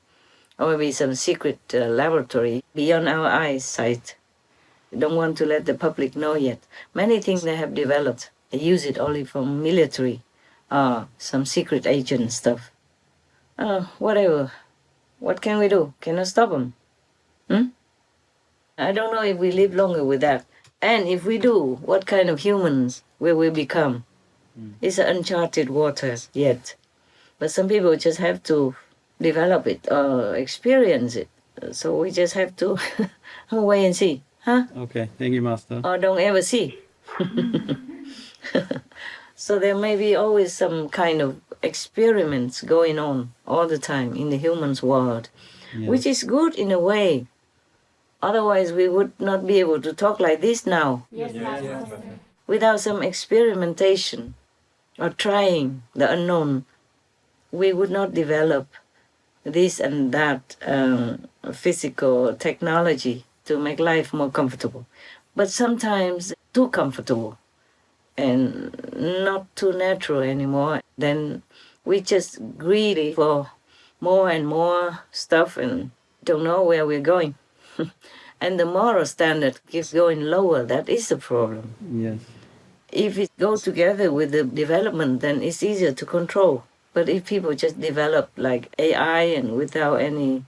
or maybe some secret laboratory beyond our eyesight. Don't want to let the public know yet. Many things they have developed, they use it only for military, some secret agent stuff. Whatever. What can we do? Cannot stop them. I don't know if we live longer with that. And if we do, what kind of humans will we become? It's uncharted waters yet. But some people just have to develop it or experience it. So we just have to wait and see. Huh? Okay, thank you, Master. Or don't ever see. So there may be always some kind of experiments going on all the time in the human's world, which is good in a way. Otherwise, we would not be able to talk like this now. Yes, Master. Without some experimentation or trying the unknown, we would not develop this and that physical technology to make life more comfortable. But sometimes too comfortable and not too natural anymore. Then we just greedy for more and more stuff and don't know where we're going. And the moral standard keeps going lower. That is the problem. Yes. If it goes together with the development, then it's easier to control. But if people just develop like AI and without any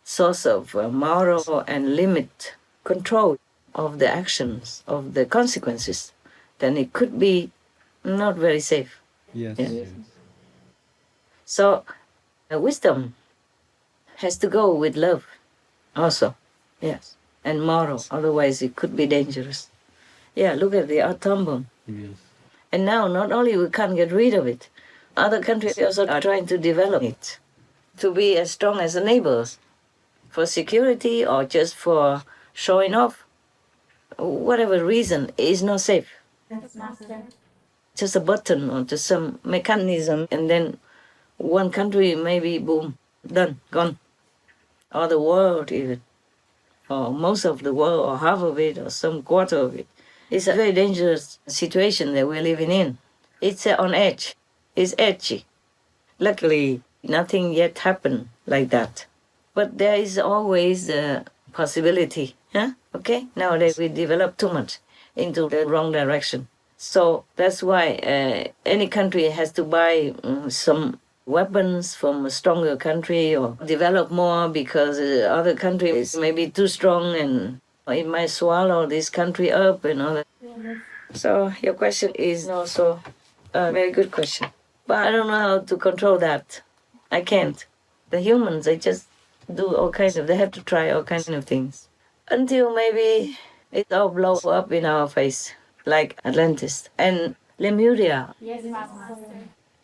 source of moral and limit control of the actions, of the consequences, then it could be not very safe. Yes. Yeah. So wisdom has to go with love also, yes, and moral, otherwise it could be dangerous. Yeah, look at the atom bomb. Yes. And now not only we can't get rid of it, other countries also are trying to develop it to be as strong as the neighbors for security or just for showing off. Whatever reason is not safe. Yes, Master. Just a button or just some mechanism, and then one country maybe boom, done, gone. Or the world even, or most of the world, or half of it, or some quarter of it. It's a very dangerous situation that we're living in. It's on edge. It's edgy. Luckily, nothing yet happened like that. But there is always the possibility. Huh? Okay? Nowadays we develop too much into the wrong direction. So that's why any country has to buy some weapons from a stronger country or develop more because other country is maybe too strong and it might swallow this country up and all that. So your question is also a very good question. But I don't know how to control that. I can't. The humans, they just do all kinds of, they have to try all kinds of things. Until maybe it all blows up in our face, like Atlantis and Lemuria. Yes, Master.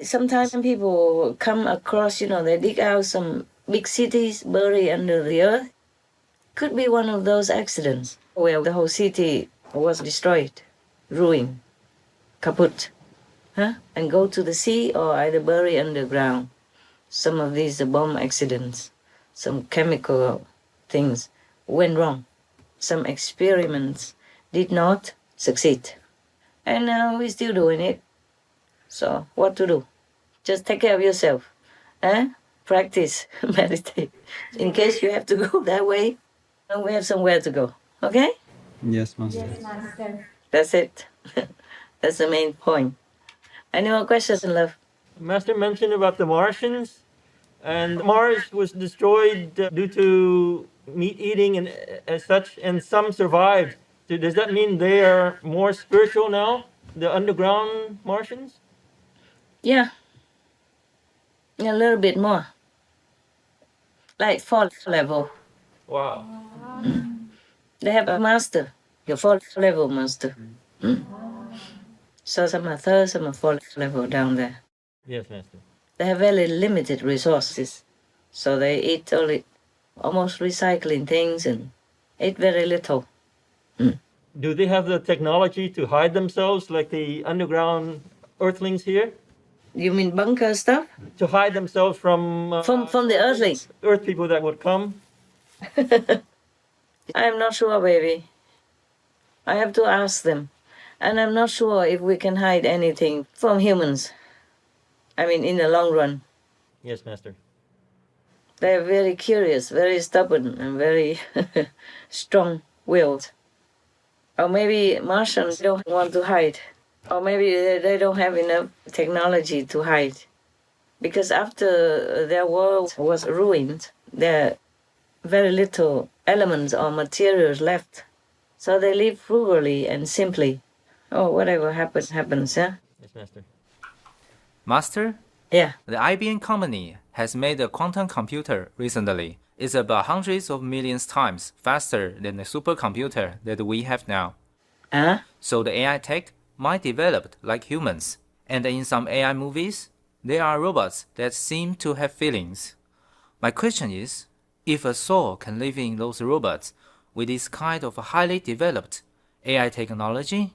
Sometimes people come across, they dig out some big cities buried under the earth. Could be one of those accidents where the whole city was destroyed, ruined, kaput, and go to the sea or either bury underground. Some of these bomb accidents, some chemical things went wrong. Some experiments did not succeed. And now we're still doing it. So what to do? Just take care of yourself. Practice, meditate. In case you have to go that way, we have somewhere to go. Okay? Yes, Master. Yes, Master. That's it. That's the main point. Any more questions, love? Master mentioned about the Martians, and Mars was destroyed due to meat eating and as such, and some survived. So does that mean they are more spiritual now, the underground Martians? Yeah. A little bit more. Like fourth level. Wow. They have a master, the fourth level master. So some are third, some are fourth level down there. Yes, Master. They have very limited resources. So they eat only almost recycling things and eat very little. Do they have the technology to hide themselves like the underground earthlings here? You mean bunker stuff? To hide themselves from the earthlings? Earth people that would come? I'm not sure, baby. I have to ask them. And I'm not sure if we can hide anything from humans. I mean, in the long run. Yes, Master. They're very curious, very stubborn, and very strong-willed. Or maybe Martians don't want to hide. Or maybe they don't have enough technology to hide. Because after their world was ruined, there are very little elements or materials left. So they live frugally and simply. Oh, whatever happens, happens, yeah? Yes, Master. Master, Yeah. the IBM company has made a quantum computer recently. It's about hundreds of millions times faster than the supercomputer that we have now. So the AI tech might develop like humans. And in some AI movies, there are robots that seem to have feelings. My question is, if a soul can live in those robots with this kind of highly developed AI technology?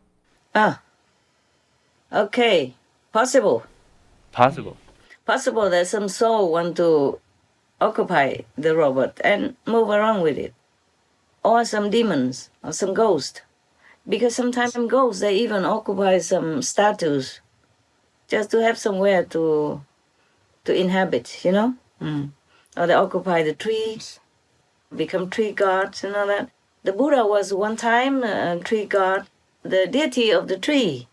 Okay. Possible. Possible. Possible that some soul want to occupy the robot and move around with it. Or some demons or some ghosts. Because sometimes ghosts, they even occupy some statues just to have somewhere to inhabit, Or they occupy the trees, become tree gods and all that. The Buddha was one time a tree god, the deity of the tree.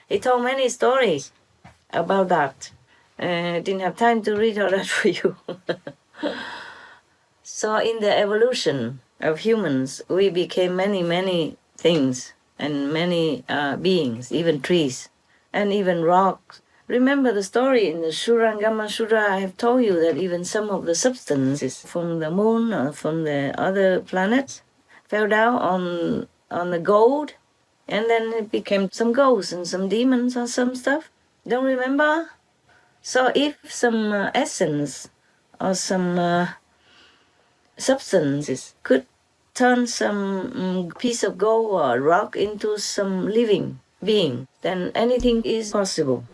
He told many stories about that. I didn't have time to read all that for you. So in the evolution of humans, we became many, many things and many beings, even trees and even rocks. Remember the story in the Shurangama Sura, I have told you that even some of the substances from the moon or from the other planets fell down on the gold, and then it became some ghosts and some demons or some stuff. Don't remember? So if some essence or some substances could turn some piece of gold or rock into some living being, then anything is possible.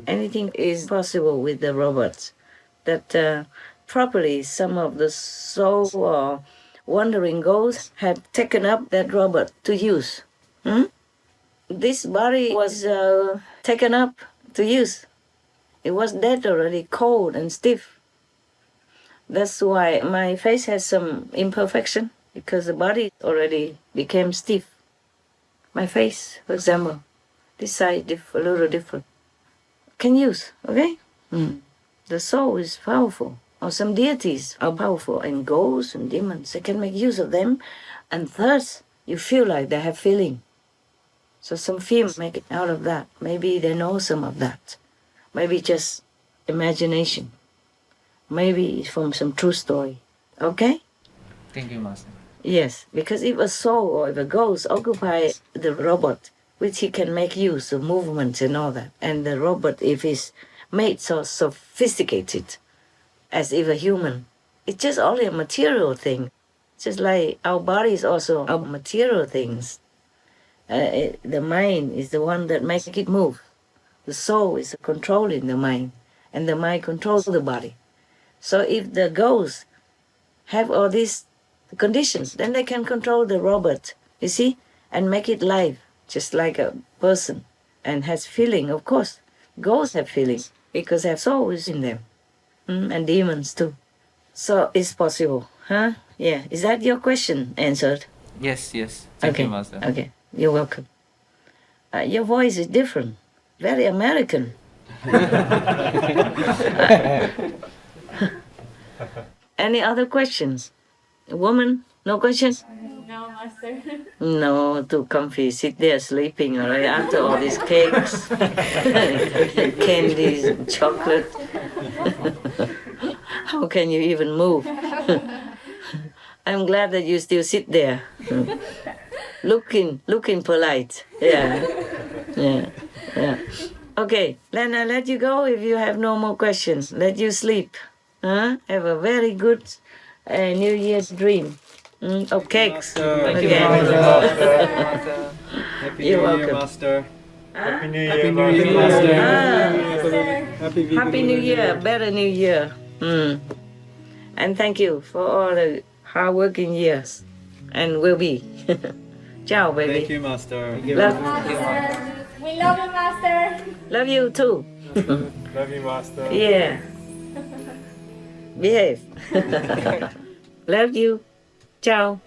Anything is possible with the robots. That properly some of the soul or wandering ghosts had taken up that robot to use. This body was taken up to use. It was dead already, cold and stiff. That's why my face has some imperfection, because the body already became stiff. My face, for example, this side a little different. Can use, okay? The soul is powerful, or some deities are powerful, and ghosts and demons, they can make use of them, and thus you feel like they have feeling. So some fear make it out of that. Maybe they know some of that. Maybe just imagination. Maybe it's from some true story. Okay? Thank you, Master. Yes, because if a soul or if a ghost occupies the robot, which he can make use of movements and all that, and the robot, if it's made so sophisticated as if a human, it's just only a material thing. Just like our bodies also are material things. The mind is the one that makes it move. The soul is controlling the mind, and the mind controls the body. So if the ghosts have all these conditions, then they can control the robot, you see, and make it live, just like a person, and has feeling, of course. Ghosts have feelings, because they have souls in them, and demons too. So it's possible, huh? Yeah. Is that your question answered? Yes. Thank Okay. you, Master. Okay. You're welcome. Your voice is different, very American. Any other questions? Woman, no questions? No, Master. No, too comfy. Sit there sleeping already after all these cakes, candies, and chocolate. How can you even move? I'm glad that you still sit there, looking polite. Yeah. Okay, then I let you go if you have no more questions. Let you sleep. Huh? Have a very good New Year's dream. Of cakes. Thank you, again. Master. Happy You're New Year, welcome. Master. Happy New Happy Year, New Year, Master. Master. Happy New Year, better New Year. And thank you for all the hard-working years, and will be. Ciao, baby. Thank you, Master. Love, We love you, Master. love you too. Love you, Master. Yeah. Behave. Love you. Ciao.